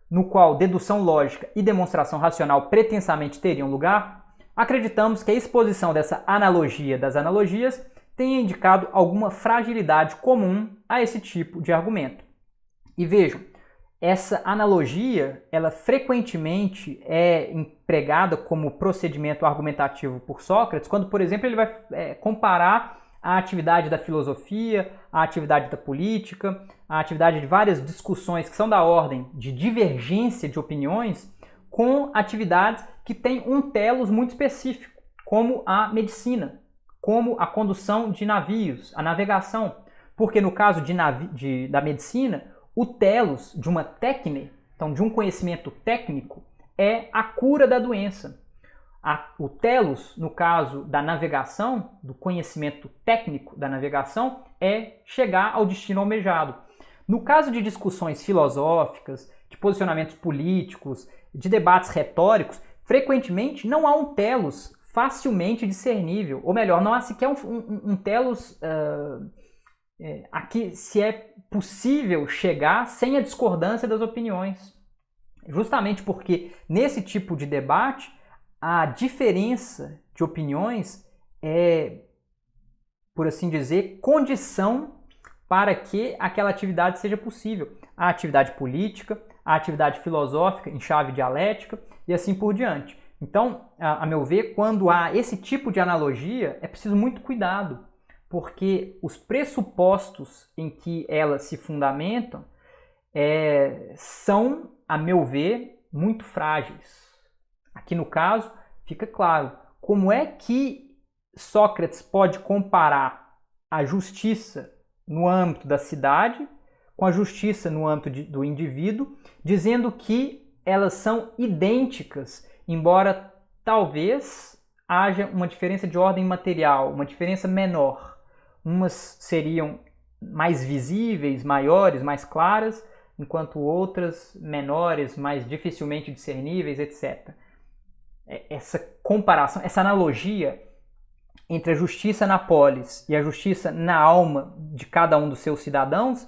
no qual dedução lógica e demonstração racional pretensamente teriam lugar, acreditamos que a exposição dessa analogia das analogias tenha indicado alguma fragilidade comum a esse tipo de argumento. E vejam, essa analogia, ela frequentemente é empregada como procedimento argumentativo por Sócrates, quando, por exemplo, ele vai comparar a atividade da filosofia, a atividade da política, a atividade de várias discussões que são da ordem de divergência de opiniões, com atividades que têm um telos muito específico, como a medicina, como a condução de navios, a navegação. Porque no caso da medicina, o telos de uma técne, então de um conhecimento técnico, é a cura da doença. O telos, no caso da navegação, do conhecimento técnico da navegação, é chegar ao destino almejado. No caso de discussões filosóficas, de posicionamentos políticos, de debates retóricos, frequentemente não há um telos facilmente discernível, ou melhor, não há sequer um telos a que se é possível chegar sem a discordância das opiniões. Justamente porque nesse tipo de debate, a diferença de opiniões é, por assim dizer, condição para que aquela atividade seja possível. A atividade política, a atividade filosófica em chave dialética e assim por diante. Então, a meu ver, quando há esse tipo de analogia, é preciso muito cuidado, porque os pressupostos em que elas se fundamentam são, a meu ver, muito frágeis. Aqui no caso, fica claro como é que Sócrates pode comparar a justiça no âmbito da cidade com a justiça no âmbito do indivíduo, dizendo que elas são idênticas, embora talvez haja uma diferença de ordem material, uma diferença menor. Umas seriam mais visíveis, maiores, mais claras, enquanto outras menores, mais dificilmente discerníveis, etc. Essa comparação, essa analogia entre a justiça na polis e a justiça na alma de cada um dos seus cidadãos,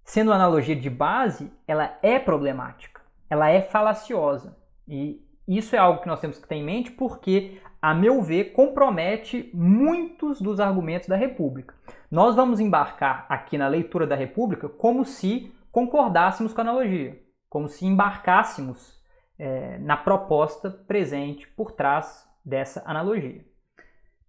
sendo uma analogia de base, ela é problemática, ela é falaciosa. E isso é algo que nós temos que ter em mente porque, a meu ver, compromete muitos dos argumentos da República. Nós vamos embarcar aqui na leitura da República como se concordássemos com a analogia, como se embarcássemos na proposta presente por trás dessa analogia.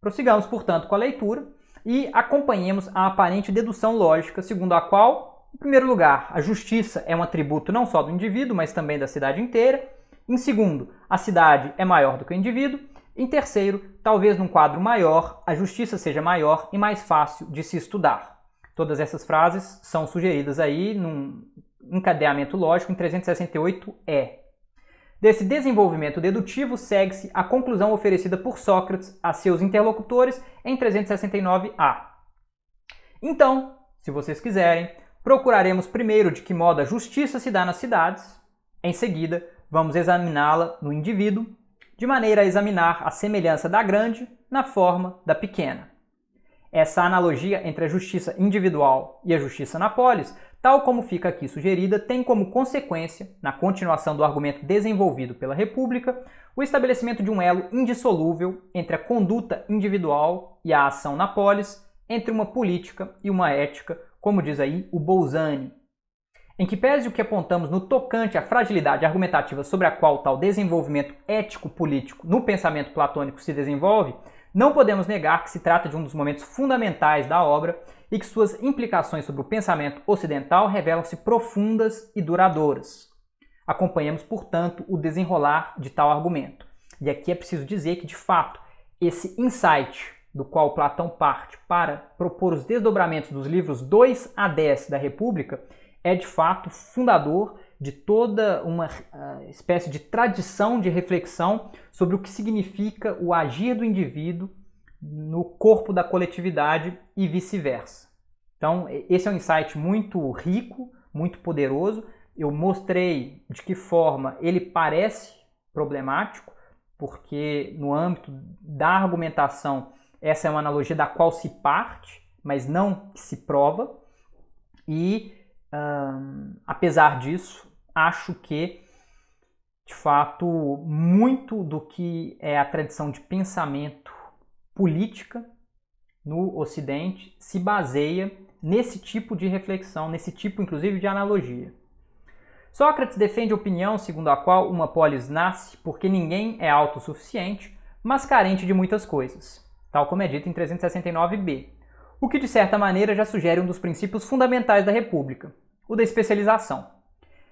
Prossigamos, portanto, com a leitura e acompanhemos a aparente dedução lógica, segundo a qual, em primeiro lugar, a justiça é um atributo não só do indivíduo, mas também da cidade inteira. Em segundo, a cidade é maior do que o indivíduo. Em terceiro, talvez num quadro maior, a justiça seja maior e mais fácil de se estudar. Todas essas frases são sugeridas aí num encadeamento lógico em 368-E. Desse desenvolvimento dedutivo segue-se a conclusão oferecida por Sócrates a seus interlocutores em 369-A. Então, se vocês quiserem, procuraremos primeiro de que modo a justiça se dá nas cidades, em seguida, vamos examiná-la no indivíduo, de maneira a examinar a semelhança da grande na forma da pequena. Essa analogia entre a justiça individual e a justiça na polis, tal como fica aqui sugerida, tem como consequência, na continuação do argumento desenvolvido pela República, o estabelecimento de um elo indissolúvel entre a conduta individual e a ação na polis, entre uma política e uma ética, como diz aí o Bolzani. Em que pese o que apontamos no tocante à fragilidade argumentativa sobre a qual tal desenvolvimento ético-político no pensamento platônico se desenvolve, não podemos negar que se trata de um dos momentos fundamentais da obra e que suas implicações sobre o pensamento ocidental revelam-se profundas e duradouras. Acompanhamos, portanto, o desenrolar de tal argumento. E aqui é preciso dizer que, de fato, esse insight do qual Platão parte para propor os desdobramentos dos livros 2 a 10 da República é, de fato, fundador de toda uma espécie de tradição de reflexão sobre o que significa o agir do indivíduo no corpo da coletividade e vice-versa. Então, esse é um insight muito rico, muito poderoso. Eu mostrei de que forma ele parece problemático, porque no âmbito da argumentação essa é uma analogia da qual se parte, mas não que se prova. E apesar disso, acho que, de fato, muito do que é a tradição de pensamento política no Ocidente se baseia nesse tipo de reflexão, nesse tipo, inclusive, de analogia. Sócrates defende a opinião segundo a qual uma polis nasce porque ninguém é autossuficiente, mas carente de muitas coisas, tal como é dito em 369b. O que, de certa maneira, já sugere um dos princípios fundamentais da República, o da especialização.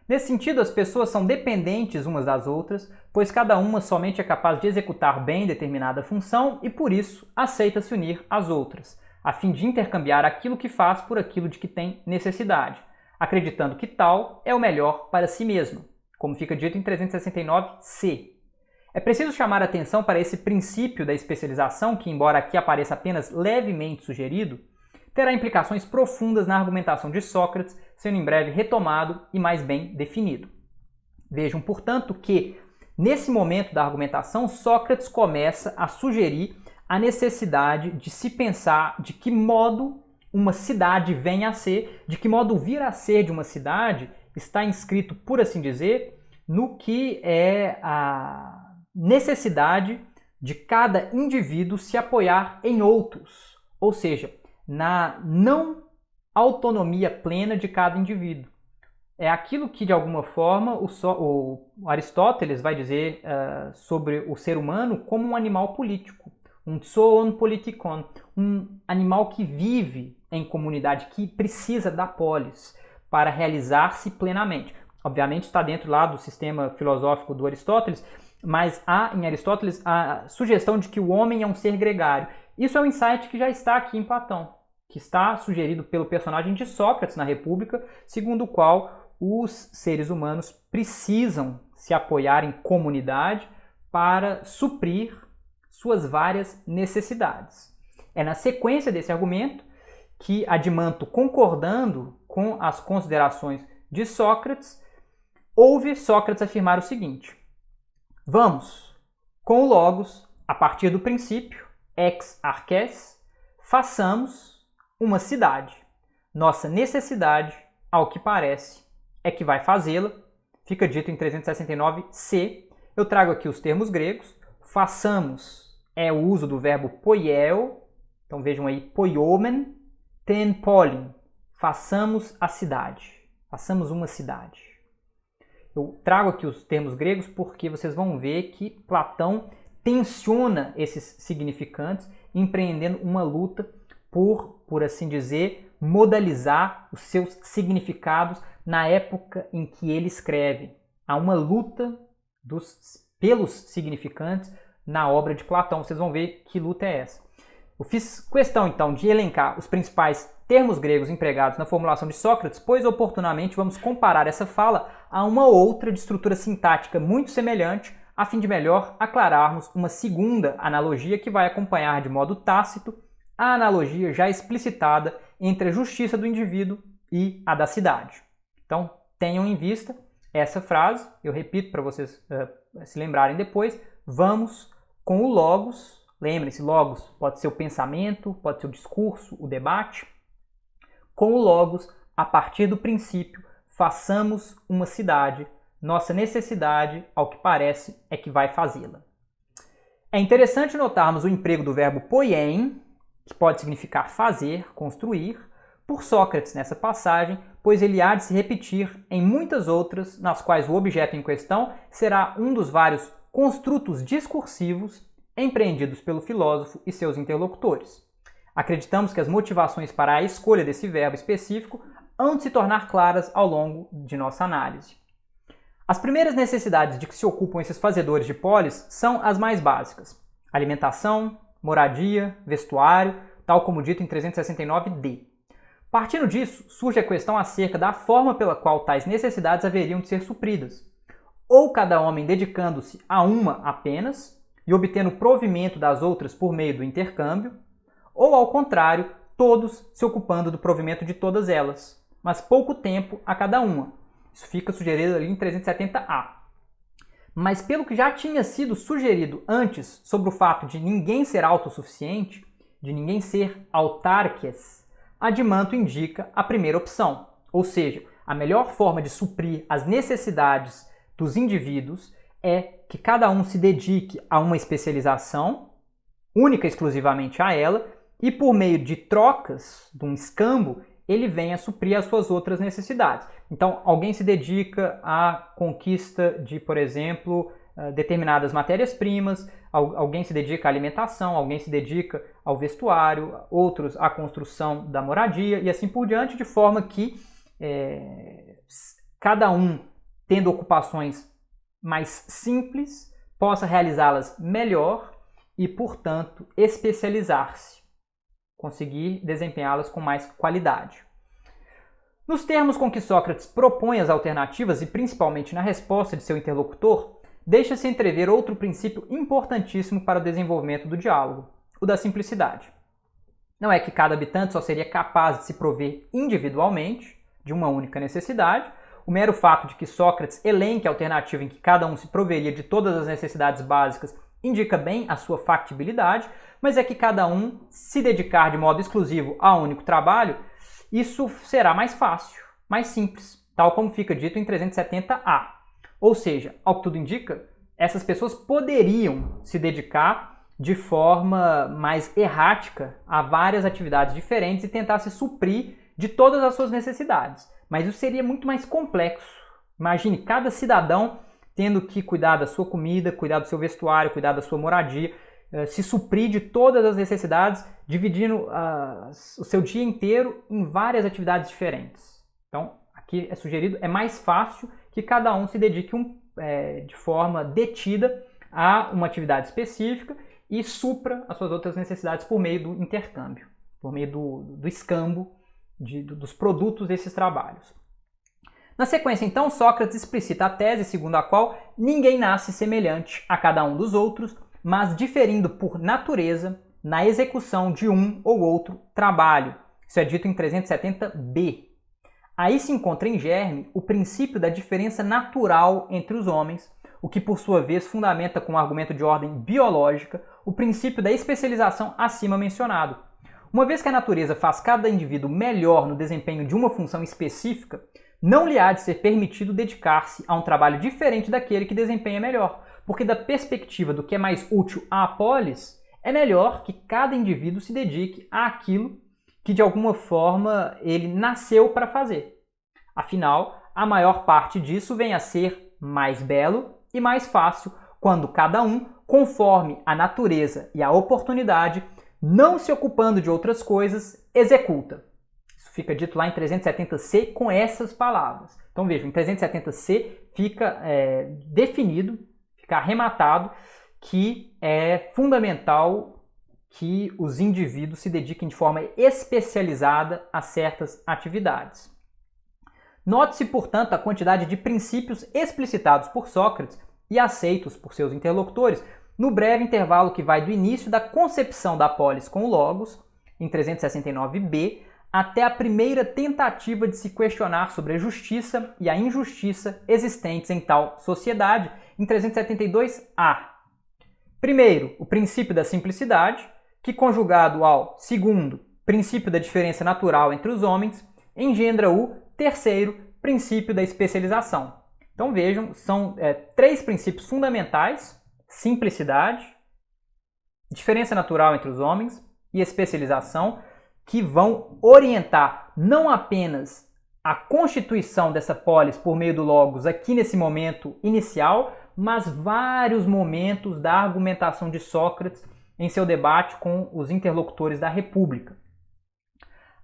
Nesse sentido, as pessoas são dependentes umas das outras, pois cada uma somente é capaz de executar bem determinada função e, por isso, aceita se unir às outras, a fim de intercambiar aquilo que faz por aquilo de que tem necessidade, acreditando que tal é o melhor para si mesma, como fica dito em 369c. É preciso chamar a atenção para esse princípio da especialização que, embora aqui apareça apenas levemente sugerido, terá implicações profundas na argumentação de Sócrates, sendo em breve retomado e mais bem definido. Vejam, portanto, que, nesse momento da argumentação, Sócrates começa a sugerir a necessidade de se pensar de que modo uma cidade vem a ser, de que modo o vir a ser de uma cidade está inscrito, por assim dizer, no que é a necessidade de cada indivíduo se apoiar em outros, ou seja, na não autonomia plena de cada indivíduo. É aquilo que, de alguma forma, o Aristóteles vai dizer sobre o ser humano como um animal político. um zoon politikon, um animal que vive em comunidade, que precisa da polis para realizar-se plenamente. Obviamente está dentro lá do sistema filosófico do Aristóteles, mas há em Aristóteles a sugestão de que o homem é um ser gregário. Isso é um insight que já está aqui em Platão, que está sugerido pelo personagem de Sócrates na República, segundo o qual os seres humanos precisam se apoiar em comunidade para suprir suas várias necessidades. É na sequência desse argumento que Adimanto, concordando com as considerações de Sócrates, ouve Sócrates afirmar o seguinte: vamos, com o logos, a partir do princípio, ex arches, façamos uma cidade. Nossa necessidade, ao que parece, é que vai fazê-la. Fica dito em 369c. Eu trago aqui os termos gregos. Façamos é o uso do verbo poieo. Então vejam aí, poiomen, ten polin. Façamos a cidade. Façamos uma cidade. Eu trago aqui os termos gregos porque vocês vão ver que Platão tensiona esses significantes, empreendendo uma luta por assim dizer, modalizar os seus significados na época em que ele escreve. Há uma luta pelos significantes na obra de Platão. Vocês vão ver que luta é essa. Eu fiz questão, então, de elencar os principais termos gregos empregados na formulação de Sócrates, pois oportunamente vamos comparar essa fala a uma outra de estrutura sintática muito semelhante, a fim de melhor aclararmos uma segunda analogia que vai acompanhar de modo tácito a analogia já explicitada entre a justiça do indivíduo e a da cidade. Então, tenham em vista essa frase, eu repito para vocês se lembrarem depois, vamos com o logos. Lembrem-se, logos pode ser o pensamento, pode ser o discurso, o debate. Com o logos, a partir do princípio, façamos uma cidade. Nossa necessidade, ao que parece, é que vai fazê-la. É interessante notarmos o emprego do verbo poiein, que pode significar fazer, construir, por Sócrates nessa passagem, pois ele há de se repetir em muitas outras, nas quais o objeto em questão será um dos vários construtos discursivos empreendidos pelo filósofo e seus interlocutores. Acreditamos que as motivações para a escolha desse verbo específico hão de se tornar claras ao longo de nossa análise. As primeiras necessidades de que se ocupam esses fazedores de polis são as mais básicas: alimentação, moradia, vestuário, tal como dito em 369d. Partindo disso, surge a questão acerca da forma pela qual tais necessidades haveriam de ser supridas. Ou cada homem dedicando-se a uma apenas, e obtendo provimento das outras por meio do intercâmbio, ou ao contrário, todos se ocupando do provimento de todas elas, mas pouco tempo a cada uma. Isso fica sugerido ali em 370a. Mas pelo que já tinha sido sugerido antes sobre o fato de ninguém ser autossuficiente, de ninguém ser autarques, Adimanto indica a primeira opção, ou seja, a melhor forma de suprir as necessidades dos indivíduos é que cada um se dedique a uma especialização, única e exclusivamente a ela, e por meio de trocas, de um escambo, ele venha suprir as suas outras necessidades. Então, alguém se dedica à conquista de, por exemplo, determinadas matérias-primas, alguém se dedica à alimentação, alguém se dedica ao vestuário, outros à construção da moradia e assim por diante, de forma que cada um, tendo ocupações mais simples, possa realizá-las melhor e, portanto, especializar-se, conseguir desempenhá-las com mais qualidade. Nos termos com que Sócrates propõe as alternativas e principalmente na resposta de seu interlocutor, deixa-se entrever outro princípio importantíssimo para o desenvolvimento do diálogo, o da simplicidade. Não é que cada habitante só seria capaz de se prover individualmente de uma única necessidade. O mero fato de que Sócrates elenque a alternativa em que cada um se proveria de todas as necessidades básicas indica bem a sua factibilidade, mas é que cada um se dedicar de modo exclusivo a um único trabalho, isso será mais fácil, mais simples, tal como fica dito em 370a. Ou seja, ao que tudo indica, essas pessoas poderiam se dedicar de forma mais errática a várias atividades diferentes e tentar se suprir de todas as suas necessidades. Mas isso seria muito mais complexo. Imagine cada cidadão tendo que cuidar da sua comida, cuidar do seu vestuário, cuidar da sua moradia. se suprir de todas as necessidades, dividindo o seu dia inteiro em várias atividades diferentes. Então, aqui é sugerido, é mais fácil que cada um se dedique de forma detida a uma atividade específica e supra as suas outras necessidades por meio do intercâmbio, por meio do escambo dos produtos desses trabalhos. Na sequência, então, Sócrates explicita a tese segundo a qual ninguém nasce semelhante a cada um dos outros, mas diferindo por natureza na execução de um ou outro trabalho. Isso é dito em 370b. Aí se encontra em germe o princípio da diferença natural entre os homens, o que por sua vez fundamenta com um argumento de ordem biológica o princípio da especialização acima mencionado. Uma vez que a natureza faz cada indivíduo melhor no desempenho de uma função específica, não lhe há de ser permitido dedicar-se a um trabalho diferente daquele que desempenha melhor, porque da perspectiva do que é mais útil à polis, é melhor que cada indivíduo se dedique àquilo que de alguma forma ele nasceu para fazer. Afinal, a maior parte disso vem a ser mais belo e mais fácil quando cada um, conforme a natureza e a oportunidade, não se ocupando de outras coisas, executa. Isso fica dito lá em 370c com essas palavras. Então vejam, em 370c fica definido, fica arrematado que é fundamental que os indivíduos se dediquem de forma especializada a certas atividades. Note-se, portanto, a quantidade de princípios explicitados por Sócrates e aceitos por seus interlocutores no breve intervalo que vai do início da concepção da polis com o logos, em 369b, até a primeira tentativa de se questionar sobre a justiça e a injustiça existentes em tal sociedade, em 372a. Primeiro, o princípio da simplicidade, que conjugado ao segundo, princípio da diferença natural entre os homens, engendra o terceiro, princípio da especialização. Então vejam, são três princípios fundamentais: simplicidade, diferença natural entre os homens e especialização, que vão orientar não apenas a constituição dessa polis por meio do logos aqui nesse momento inicial, mas vários momentos da argumentação de Sócrates em seu debate com os interlocutores da República.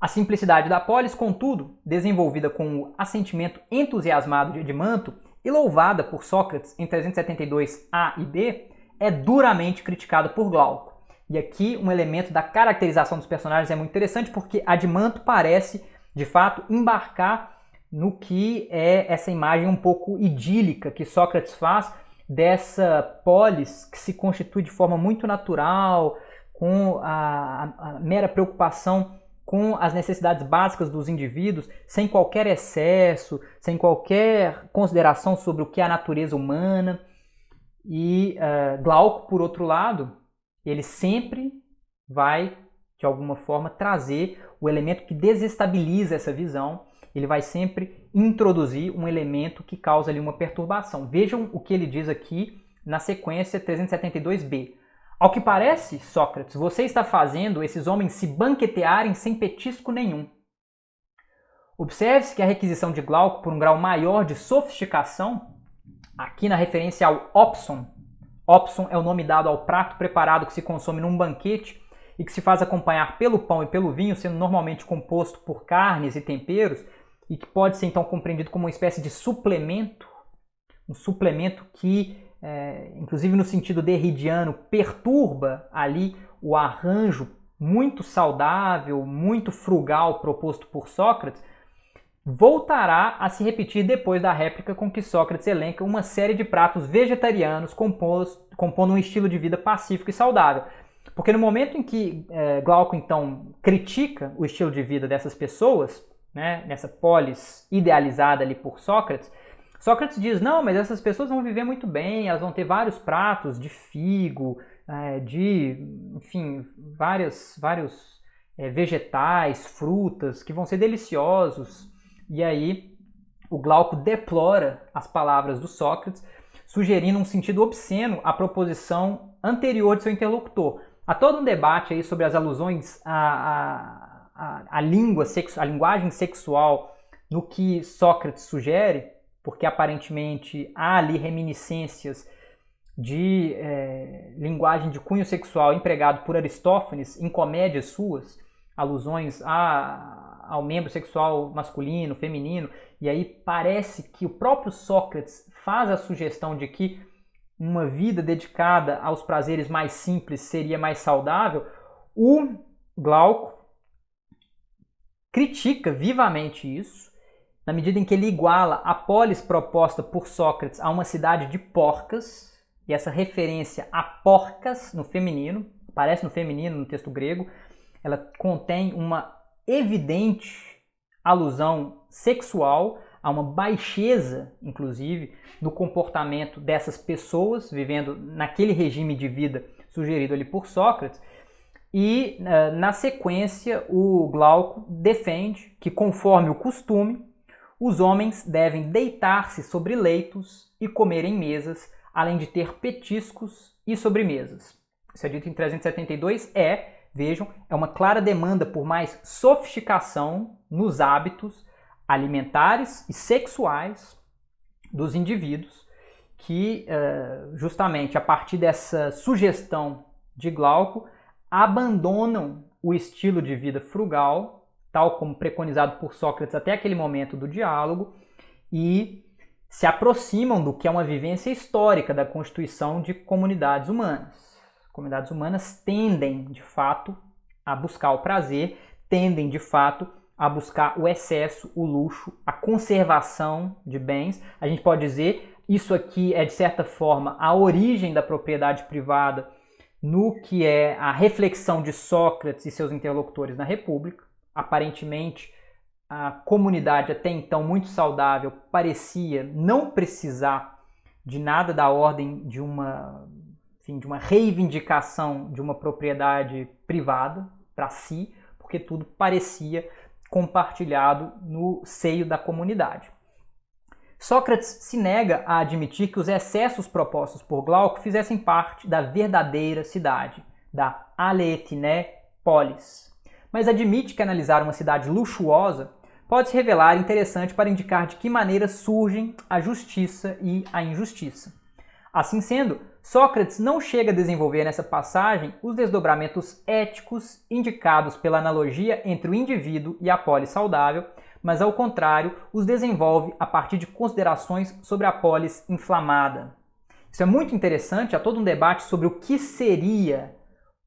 A simplicidade da polis, contudo, desenvolvida com o assentimento entusiasmado de Edimanto e louvada por Sócrates em 372a e b, é duramente criticada por Glauco. E aqui um elemento da caracterização dos personagens é muito interessante, porque Edimanto parece, de fato, embarcar no que é essa imagem um pouco idílica que Sócrates faz dessa polis que se constitui de forma muito natural, com a mera preocupação com as necessidades básicas dos indivíduos, sem qualquer excesso, sem qualquer consideração sobre o que é a natureza humana. E Glauco, por outro lado, ele sempre vai, de alguma forma, trazer o elemento que desestabiliza essa visão. Ele vai sempre introduzir um elemento que causa ali uma perturbação. Vejam o que ele diz aqui na sequência 372b. Ao que parece, Sócrates, você está fazendo esses homens se banquetearem sem petisco nenhum. Observe-se que a requisição de Glauco por um grau maior de sofisticação, aqui na referência ao opson. Opson é o nome dado ao prato preparado que se consome num banquete e que se faz acompanhar pelo pão e pelo vinho, sendo normalmente composto por carnes e temperos, e que pode ser então compreendido como uma espécie de suplemento, um suplemento que, inclusive no sentido derridiano, perturba ali o arranjo muito saudável, muito frugal proposto por Sócrates, voltará a se repetir depois da réplica com que Sócrates elenca uma série de pratos vegetarianos compondo um estilo de vida pacífico e saudável. Porque no momento em que Glauco então critica o estilo de vida dessas pessoas, né, nessa polis idealizada ali por Sócrates, Sócrates diz, não, mas essas pessoas vão viver muito bem, elas vão ter vários pratos de figo, enfim, vários vegetais, frutas, que vão ser deliciosos. E aí o Glauco deplora as palavras do Sócrates, sugerindo um sentido obsceno à proposição anterior de seu interlocutor. Há todo um debate aí sobre as alusões à linguagem sexual no que Sócrates sugere, porque aparentemente há ali reminiscências de linguagem de cunho sexual empregado por Aristófanes em comédias suas, alusões ao membro sexual masculino, feminino, e aí parece que o próprio Sócrates faz a sugestão de que uma vida dedicada aos prazeres mais simples seria mais saudável. O Glauco critica vivamente isso, na medida em que ele iguala a polis proposta por Sócrates a uma cidade de porcas, e essa referência a porcas no feminino, aparece no feminino no texto grego, ela contém uma evidente alusão sexual, a uma baixeza, inclusive, no comportamento dessas pessoas vivendo naquele regime de vida sugerido ali por Sócrates. E, na sequência, o Glauco defende que, conforme o costume, os homens devem deitar-se sobre leitos e comer em mesas, além de ter petiscos e sobremesas. Isso é dito em 372, vejam, é uma clara demanda por mais sofisticação nos hábitos alimentares e sexuais dos indivíduos, que justamente a partir dessa sugestão de Glauco abandonam o estilo de vida frugal, tal como preconizado por Sócrates até aquele momento do diálogo, e se aproximam do que é uma vivência histórica da constituição de comunidades humanas. Comunidades humanas tendem, de fato, a buscar o prazer, tendem, de fato, a buscar o excesso, o luxo, a conservação de bens. A gente pode dizer, isso aqui é, de certa forma, a origem da propriedade privada no que é a reflexão de Sócrates e seus interlocutores na República. Aparentemente, a comunidade até então muito saudável parecia não precisar de nada da ordem de uma reivindicação de uma propriedade privada para si, porque tudo parecia compartilhado no seio da comunidade. Sócrates se nega a admitir que os excessos propostos por Glauco fizessem parte da verdadeira cidade, da alethené polis, mas admite que analisar uma cidade luxuosa pode se revelar interessante para indicar de que maneira surgem a justiça e a injustiça. Assim sendo, Sócrates não chega a desenvolver nessa passagem os desdobramentos éticos indicados pela analogia entre o indivíduo e a polis saudável, mas ao contrário, os desenvolve a partir de considerações sobre a polis inflamada. Isso é muito interessante, há todo um debate sobre o que seria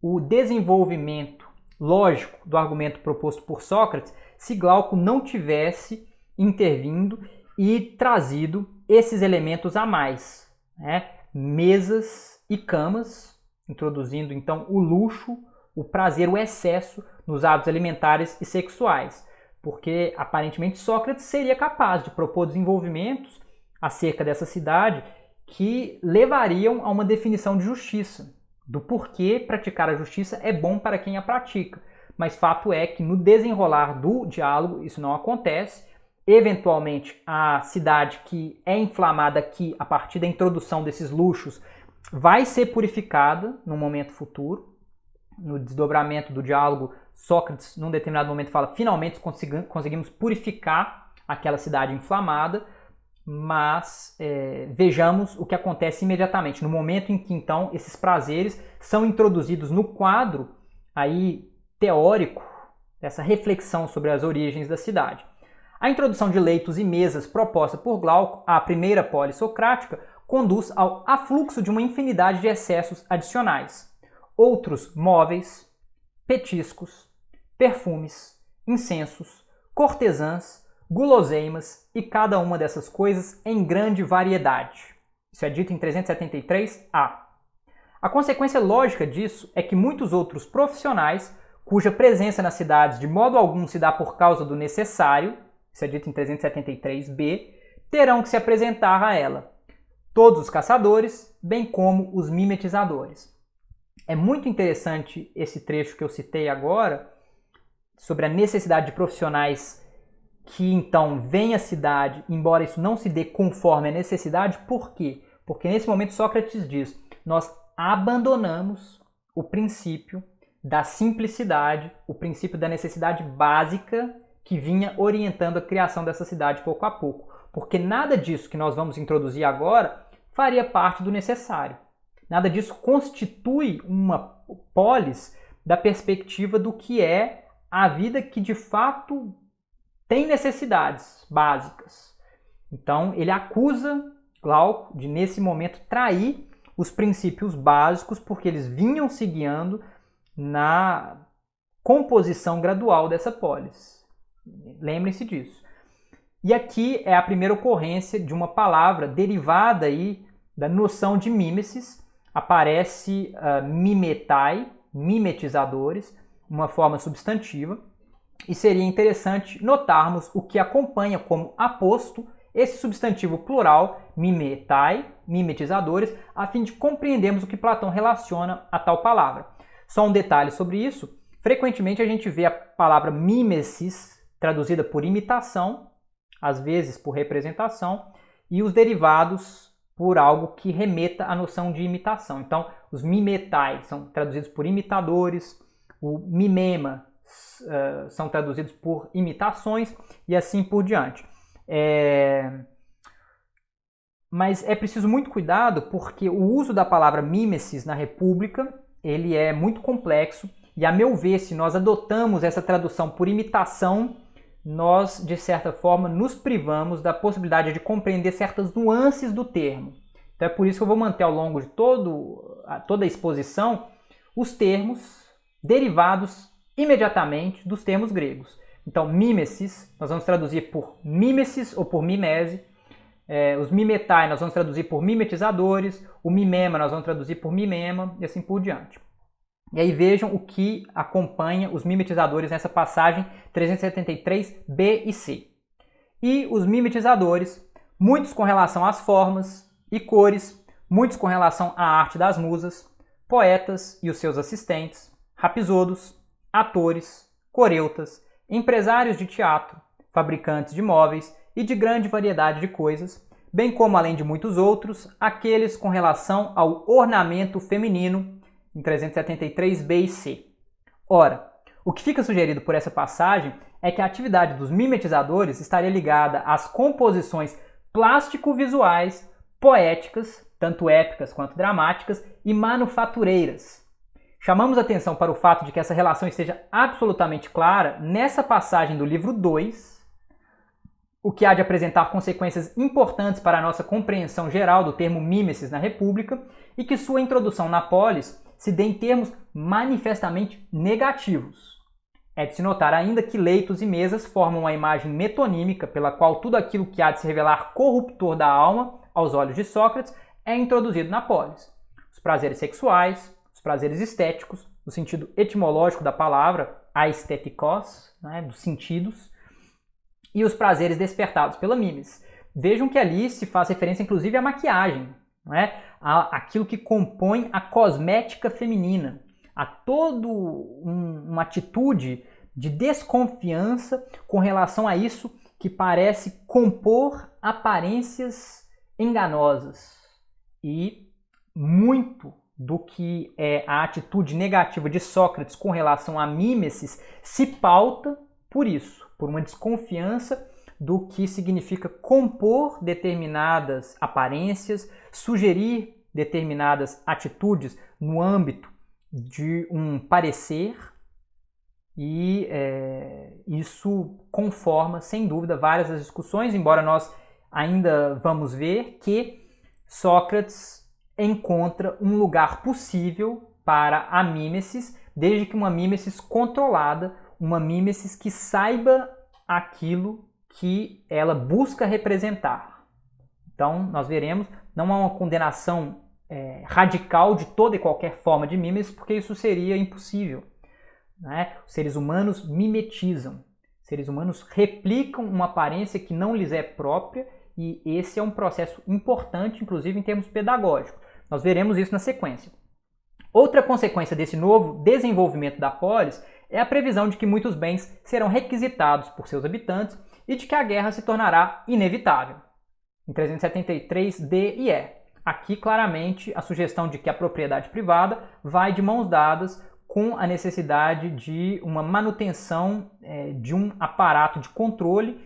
o desenvolvimento lógico do argumento proposto por Sócrates se Glauco não tivesse intervindo e trazido esses elementos a mais, né? Mesas e camas, introduzindo então o luxo, o prazer, o excesso nos hábitos alimentares e sexuais, porque aparentemente Sócrates seria capaz de propor desenvolvimentos acerca dessa cidade que levariam a uma definição de justiça, do porquê praticar a justiça é bom para quem a pratica. Mas fato é que no desenrolar do diálogo isso não acontece. Eventualmente, a cidade que é inflamada aqui a partir da introdução desses luxos vai ser purificada no momento futuro. No desdobramento do diálogo, Sócrates, num determinado momento, fala: finalmente conseguimos purificar aquela cidade inflamada, mas vejamos o que acontece imediatamente, no momento em que então esses prazeres são introduzidos no quadro aí teórico dessa reflexão sobre as origens da cidade. A introdução de leitos e mesas proposta por Glauco à primeira polis socrática conduz ao afluxo de uma infinidade de excessos adicionais. Outros móveis, petiscos, perfumes, incensos, cortesãs, guloseimas e cada uma dessas coisas em grande variedade. Isso é dito em 373a. A consequência lógica disso é que muitos outros profissionais, cuja presença nas cidades de modo algum se dá por causa do necessário, isso é dito em 373b, terão que se apresentar a ela. Todos os caçadores, bem como os mimetizadores. É muito interessante esse trecho que eu citei agora, sobre a necessidade de profissionais que então vêm à cidade, embora isso não se dê conforme a necessidade. Por quê? Porque nesse momento Sócrates diz: nós abandonamos o princípio da simplicidade, o princípio da necessidade básica que vinha orientando a criação dessa cidade pouco a pouco. Porque nada disso que nós vamos introduzir agora faria parte do necessário. Nada disso constitui uma polis da perspectiva do que é a vida que de fato tem necessidades básicas. Então ele acusa Glauco de, nesse momento, trair os princípios básicos porque eles vinham se guiando na composição gradual dessa polis. Lembrem-se disso. E aqui é a primeira ocorrência de uma palavra derivada aí da noção de mimesis. Aparece mimetai, mimetizadores, uma forma substantiva. E seria interessante notarmos o que acompanha como aposto esse substantivo plural, mimetai, mimetizadores, a fim de compreendermos o que Platão relaciona a tal palavra. Só um detalhe sobre isso: frequentemente a gente vê a palavra mimesis traduzida por imitação, às vezes por representação, e os derivados por algo que remeta à noção de imitação. Então, os mimetai são traduzidos por imitadores, o mimema são traduzidos por imitações e assim por diante. Mas é preciso muito cuidado porque o uso da palavra mimesis na República ele é muito complexo e, a meu ver, se nós adotamos essa tradução por imitação, nós, de certa forma, nos privamos da possibilidade de compreender certas nuances do termo. Então é por isso que eu vou manter ao longo de toda a exposição os termos derivados imediatamente dos termos gregos. Então, mimesis, nós vamos traduzir por mimesis ou por mimese. Os mimetai, nós vamos traduzir por mimetizadores. O mimema, nós vamos traduzir por mimema e assim por diante. E aí vejam o que acompanha os mimetizadores nessa passagem 373b e c. E os mimetizadores, muitos com relação às formas e cores, muitos com relação à arte das musas, poetas e os seus assistentes, rapsodos, atores, coreutas, empresários de teatro, fabricantes de móveis e de grande variedade de coisas, bem como, além de muitos outros, aqueles com relação ao ornamento feminino, em 373b e c. Ora, o que fica sugerido por essa passagem é que a atividade dos mimetizadores estaria ligada às composições plástico-visuais, poéticas, tanto épicas quanto dramáticas, e manufatureiras. Chamamos atenção para o fato de que essa relação esteja absolutamente clara nessa passagem do livro 2, o que há de apresentar consequências importantes para a nossa compreensão geral do termo mimesis na República, e que sua introdução na polis se dê em termos manifestamente negativos. É de se notar ainda que leitos e mesas formam uma imagem metonímica pela qual tudo aquilo que há de se revelar corruptor da alma, aos olhos de Sócrates, é introduzido na polis. Os prazeres sexuais, os prazeres estéticos, no sentido etimológico da palavra, aesthetikos, dos sentidos, e os prazeres despertados pela mimes. Vejam que ali se faz referência inclusive à maquiagem, aquilo que compõe a cosmética feminina, a toda uma atitude de desconfiança com relação a isso que parece compor aparências enganosas. E muito do que é a atitude negativa de Sócrates com relação a mimesis se pauta por isso, por uma desconfiança do que significa compor determinadas aparências, sugerir determinadas atitudes no âmbito de um parecer, e isso conforma, sem dúvida, várias das discussões, embora nós ainda vamos ver que Sócrates encontra um lugar possível para a mimesis, desde que uma mimesis controlada, uma mimesis que saiba aquilo que ela busca representar. Então, nós veremos, não há uma condenação radical de toda e qualquer forma de mimesis, porque isso seria impossível. Os seres humanos mimetizam, os seres humanos replicam uma aparência que não lhes é própria, e esse é um processo importante, inclusive em termos pedagógicos. Nós veremos isso na sequência. Outra consequência desse novo desenvolvimento da polis é a previsão de que muitos bens serão requisitados por seus habitantes e de que a guerra se tornará inevitável. Em 373d e e. Aqui, claramente, a sugestão de que a propriedade privada vai de mãos dadas com a necessidade de uma manutenção de um aparato de controle,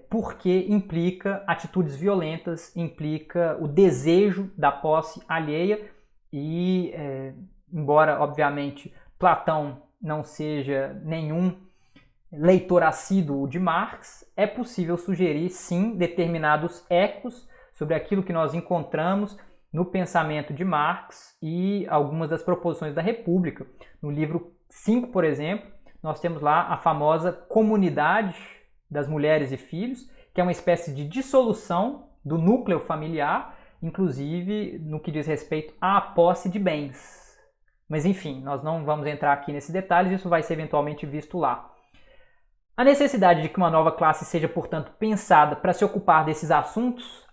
porque implica atitudes violentas, implica o desejo da posse alheia e, embora, obviamente, Platão não seja nenhum leitor assíduo de Marx, é possível sugerir, sim, determinados ecos sobre aquilo que nós encontramos no pensamento de Marx e algumas das proposições da República. No livro 5, por exemplo, nós temos lá a famosa comunidade das mulheres e filhos, que é uma espécie de dissolução do núcleo familiar, inclusive no que diz respeito à posse de bens. Mas enfim, nós não vamos entrar aqui nesses detalhes, isso vai ser eventualmente visto lá. A necessidade de que uma nova classe seja, portanto, pensada para se ocupar desses assuntos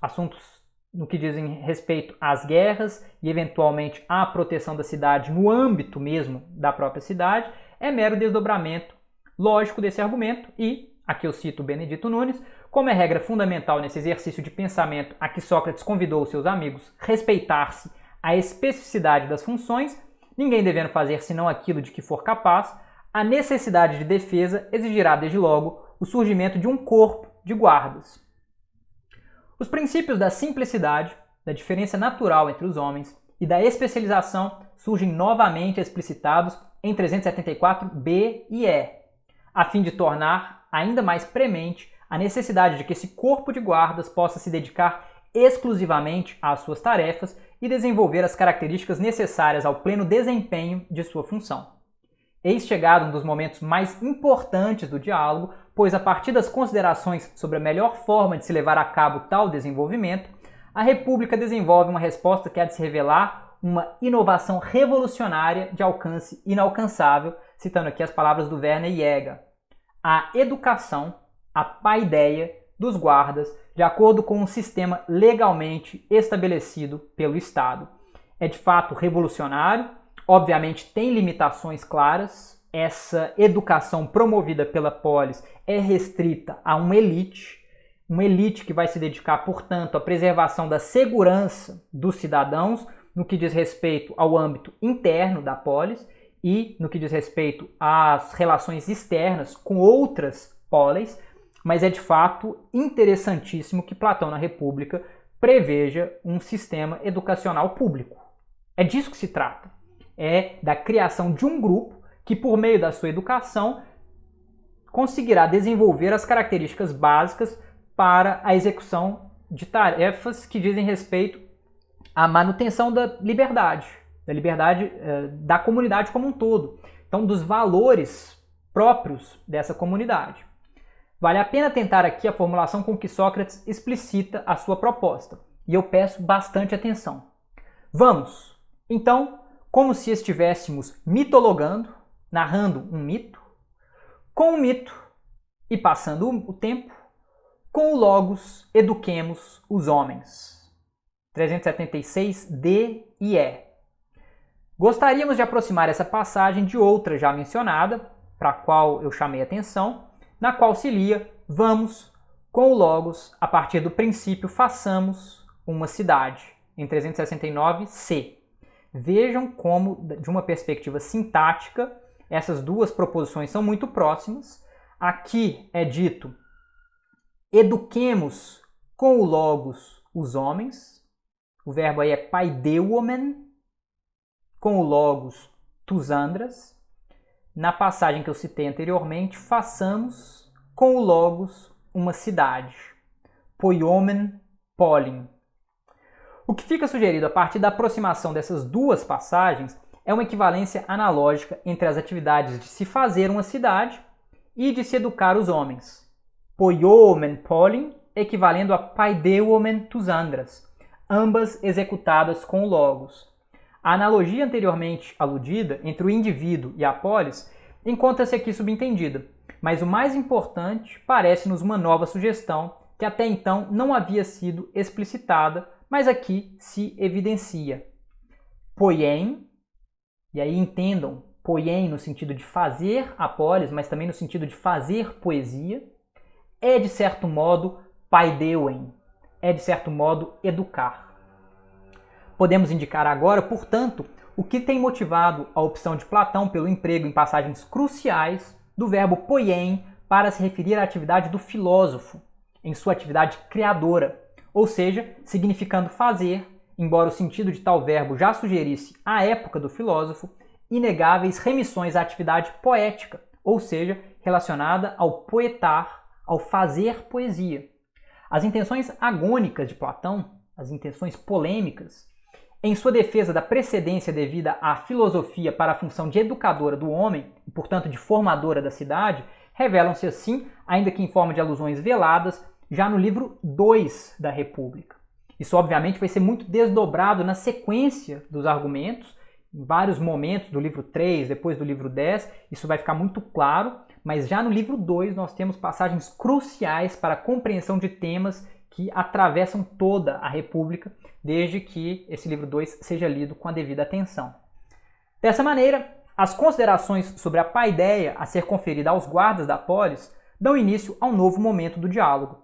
no que dizem respeito às guerras e eventualmente à proteção da cidade no âmbito mesmo da própria cidade, é mero desdobramento lógico desse argumento e, aqui eu cito Benedito Nunes, como é regra fundamental nesse exercício de pensamento a que Sócrates convidou os seus amigos respeitar-se a especificidade das funções, ninguém devendo fazer senão aquilo de que for capaz, a necessidade de defesa exigirá desde logo o surgimento de um corpo de guardas. Os princípios da simplicidade, da diferença natural entre os homens e da especialização surgem novamente explicitados em 374b e e, a fim de tornar ainda mais premente a necessidade de que esse corpo de guardas possa se dedicar exclusivamente às suas tarefas e desenvolver as características necessárias ao pleno desempenho de sua função. Eis chegado um dos momentos mais importantes do diálogo, pois a partir das considerações sobre a melhor forma de se levar a cabo tal desenvolvimento, a República desenvolve uma resposta que há de se revelar uma inovação revolucionária de alcance inalcançável, citando aqui as palavras do Werner Jäger. A educação, a paideia dos guardas, de acordo com um sistema legalmente estabelecido pelo Estado. É de fato revolucionário, obviamente tem limitações claras, essa educação promovida pela polis é restrita a uma elite que vai se dedicar, portanto, à preservação da segurança dos cidadãos no que diz respeito ao âmbito interno da polis e no que diz respeito às relações externas com outras polis, mas é de fato interessantíssimo que Platão na República preveja um sistema educacional público. É disso que se trata. É da criação de um grupo que, por meio da sua educação, conseguirá desenvolver as características básicas para a execução de tarefas que dizem respeito à manutenção da liberdade da comunidade como um todo. Então, dos valores próprios dessa comunidade. Vale a pena tentar aqui a formulação com que Sócrates explicita a sua proposta. E eu peço bastante atenção. Vamos, então, como se estivéssemos mitologando, narrando um mito, com o mito e passando o tempo, com o logos eduquemos os homens. 376d e e. Gostaríamos de aproximar essa passagem de outra já mencionada, para a qual eu chamei atenção, na qual se lia, vamos, com o logos, a partir do princípio, façamos uma cidade, em 369c. Vejam como, de uma perspectiva sintática, essas duas proposições são muito próximas. Aqui é dito, eduquemos com o logos os homens, o verbo aí é paideuomen, com o logos tus andras. Na passagem que eu citei anteriormente, façamos com o logos uma cidade, poiomen polin. O que fica sugerido a partir da aproximação dessas duas passagens é uma equivalência analógica entre as atividades de se fazer uma cidade e de se educar os homens. Poiomen polin equivalendo a paideuomen tus andras, ambas executadas com o logos. A analogia anteriormente aludida entre o indivíduo e a polis encontra-se aqui subentendida, mas o mais importante parece-nos uma nova sugestão que até então não havia sido explicitada, mas aqui se evidencia. Poien, e aí entendam, poien no sentido de fazer a polis, mas também no sentido de fazer poesia, é de certo modo paideuen, é de certo modo educar. Podemos indicar agora, portanto, o que tem motivado a opção de Platão pelo emprego em passagens cruciais do verbo poien para se referir à atividade do filósofo, em sua atividade criadora, ou seja, significando fazer, embora o sentido de tal verbo já sugerisse, à época do filósofo, inegáveis remissões à atividade poética, ou seja, relacionada ao poetar, ao fazer poesia. As intenções agônicas de Platão, as intenções polêmicas, em sua defesa da precedência devida à filosofia para a função de educadora do homem, e portanto de formadora da cidade, revelam-se assim, ainda que em forma de alusões veladas, já no livro 2 da República. Isso obviamente vai ser muito desdobrado na sequência dos argumentos, em vários momentos do livro 3, depois do livro 10, isso vai ficar muito claro, mas já no livro 2 nós temos passagens cruciais para a compreensão de temas que atravessam toda a República, desde que esse livro 2 seja lido com a devida atenção. Dessa maneira, as considerações sobre a paideia a ser conferida aos guardas da polis dão início a um novo momento do diálogo.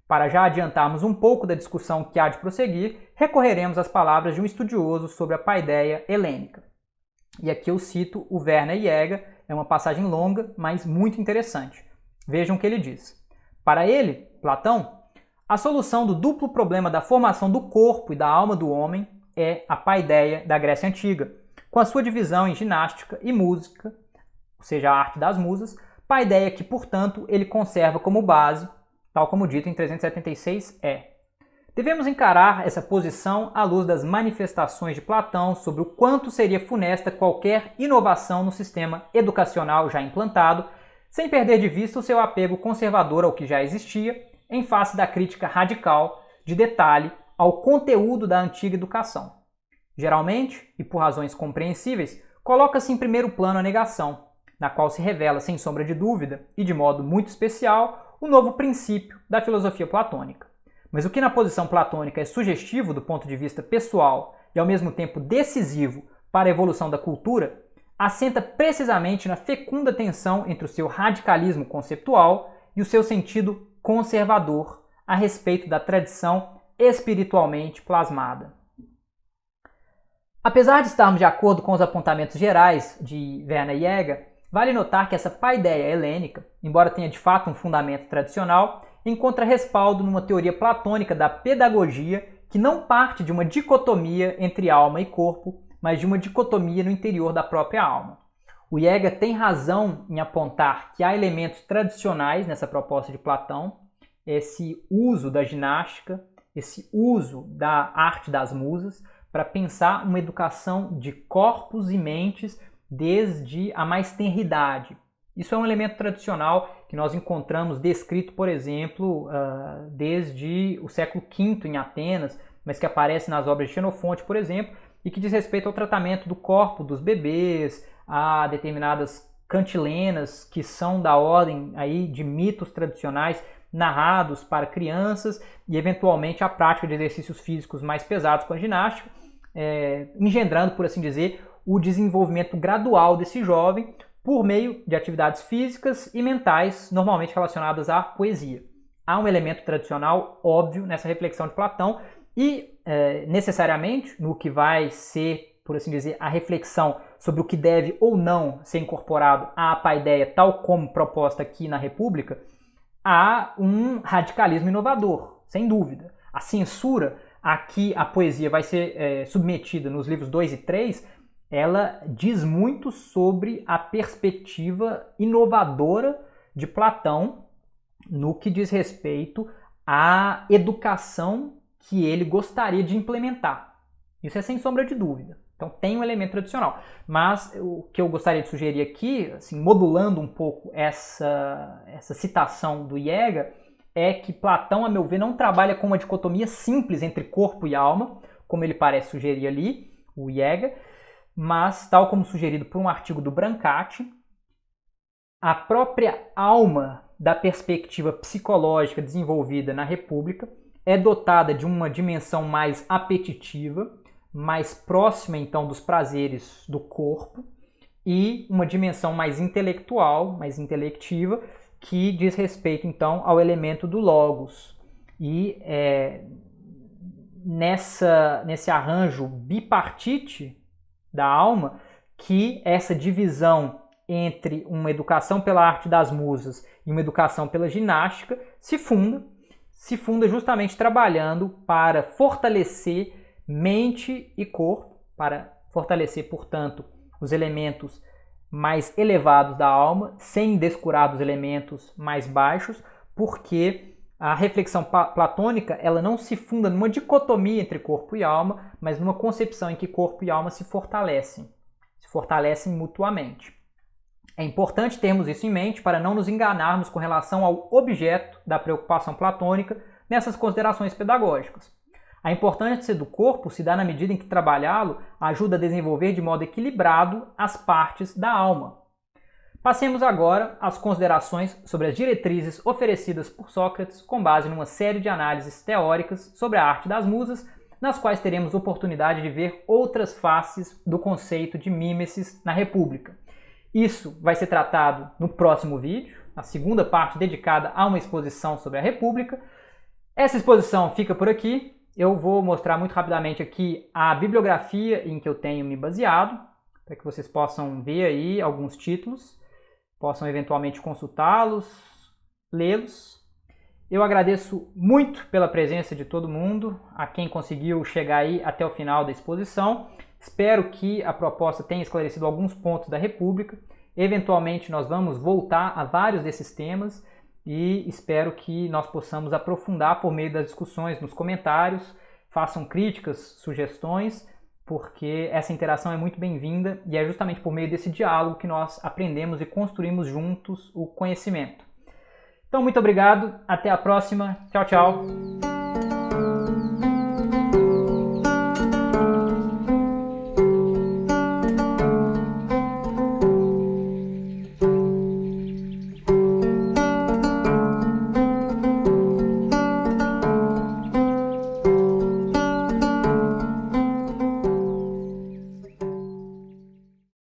Para já adiantarmos um pouco da discussão que há de prosseguir, recorreremos às palavras de um estudioso sobre a paideia helênica. E aqui eu cito o Werner Jäger, é uma passagem longa, mas muito interessante. Vejam o que ele diz. Para ele, Platão, a solução do duplo problema da formação do corpo e da alma do homem é a paideia da Grécia Antiga, com a sua divisão em ginástica e música, ou seja, a arte das musas, paideia que, portanto, ele conserva como base, tal como dito em 376 é. Devemos encarar essa posição à luz das manifestações de Platão sobre o quanto seria funesta qualquer inovação no sistema educacional já implantado, sem perder de vista o seu apego conservador ao que já existia, em face da crítica radical, de detalhe, ao conteúdo da antiga educação. Geralmente, e por razões compreensíveis, coloca-se em primeiro plano a negação, na qual se revela, sem sombra de dúvida, e de modo muito especial, o novo princípio da filosofia platônica. Mas o que na posição platônica é sugestivo do ponto de vista pessoal e ao mesmo tempo decisivo para a evolução da cultura, assenta precisamente na fecunda tensão entre o seu radicalismo conceptual e o seu sentido conservador a respeito da tradição espiritualmente plasmada. Apesar de estarmos de acordo com os apontamentos gerais de Werner Jäger, vale notar que essa paideia helênica, embora tenha de fato um fundamento tradicional, encontra respaldo numa teoria platônica da pedagogia que não parte de uma dicotomia entre alma e corpo, mas de uma dicotomia no interior da própria alma. O Jäger tem razão em apontar que há elementos tradicionais nessa proposta de Platão, esse uso da ginástica, esse uso da arte das musas, para pensar uma educação de corpos e mentes desde a mais tenridade. Isso é um elemento tradicional que nós encontramos descrito, por exemplo, desde o século V em Atenas, mas que aparece nas obras de Xenofonte, por exemplo, e que diz respeito ao tratamento do corpo dos bebês, a determinadas cantilenas que são da ordem aí de mitos tradicionais narrados para crianças e, eventualmente, a prática de exercícios físicos mais pesados com a ginástica, engendrando, por assim dizer, o desenvolvimento gradual desse jovem por meio de atividades físicas e mentais, normalmente relacionadas à poesia. Há um elemento tradicional óbvio nessa reflexão de Platão e, necessariamente, no que vai ser, por assim dizer, a reflexão sobre o que deve ou não ser incorporado à paideia, tal como proposta aqui na República, há um radicalismo inovador, sem dúvida. A censura a que a poesia vai ser submetida nos livros 2 e 3, ela diz muito sobre a perspectiva inovadora de Platão no que diz respeito à educação que ele gostaria de implementar. Isso é sem sombra de dúvida. Então tem um elemento tradicional. Mas o que eu gostaria de sugerir aqui, assim, modulando um pouco essa citação do Jäger, é que Platão, a meu ver, não trabalha com uma dicotomia simples entre corpo e alma, como ele parece sugerir ali, o Jäger, mas, tal como sugerido por um artigo do Brancati, a própria alma da perspectiva psicológica desenvolvida na República é dotada de uma dimensão mais apetitiva, mais próxima, então, dos prazeres do corpo, e uma dimensão mais intelectual, mais intelectiva, que diz respeito, então, ao elemento do logos. E nesse arranjo bipartite da alma, que essa divisão entre uma educação pela arte das musas e uma educação pela ginástica se funda justamente trabalhando para fortalecer mente e corpo, para fortalecer, portanto, os elementos mais elevados da alma, sem descurar dos elementos mais baixos, porque a reflexão platônica ela não se funda numa dicotomia entre corpo e alma, mas numa concepção em que corpo e alma se fortalecem mutuamente. É importante termos isso em mente para não nos enganarmos com relação ao objeto da preocupação platônica nessas considerações pedagógicas. A importância do corpo se dá na medida em que trabalhá-lo ajuda a desenvolver de modo equilibrado as partes da alma. Passemos agora às considerações sobre as diretrizes oferecidas por Sócrates com base numa série de análises teóricas sobre a arte das musas, nas quais teremos oportunidade de ver outras faces do conceito de mimesis na República. Isso vai ser tratado no próximo vídeo, a segunda parte dedicada a uma exposição sobre a República. Essa exposição fica por aqui. Eu vou mostrar muito rapidamente aqui a bibliografia em que eu tenho me baseado, para que vocês possam ver aí alguns títulos, possam eventualmente consultá-los, lê-los. Eu agradeço muito pela presença de todo mundo, a quem conseguiu chegar aí até o final da exposição. Espero que a proposta tenha esclarecido alguns pontos da República. Eventualmente nós vamos voltar a vários desses temas e espero que nós possamos aprofundar por meio das discussões nos comentários. Façam críticas, sugestões, porque essa interação é muito bem-vinda e é justamente por meio desse diálogo que nós aprendemos e construímos juntos o conhecimento. Então, muito obrigado, até a próxima, tchau, tchau!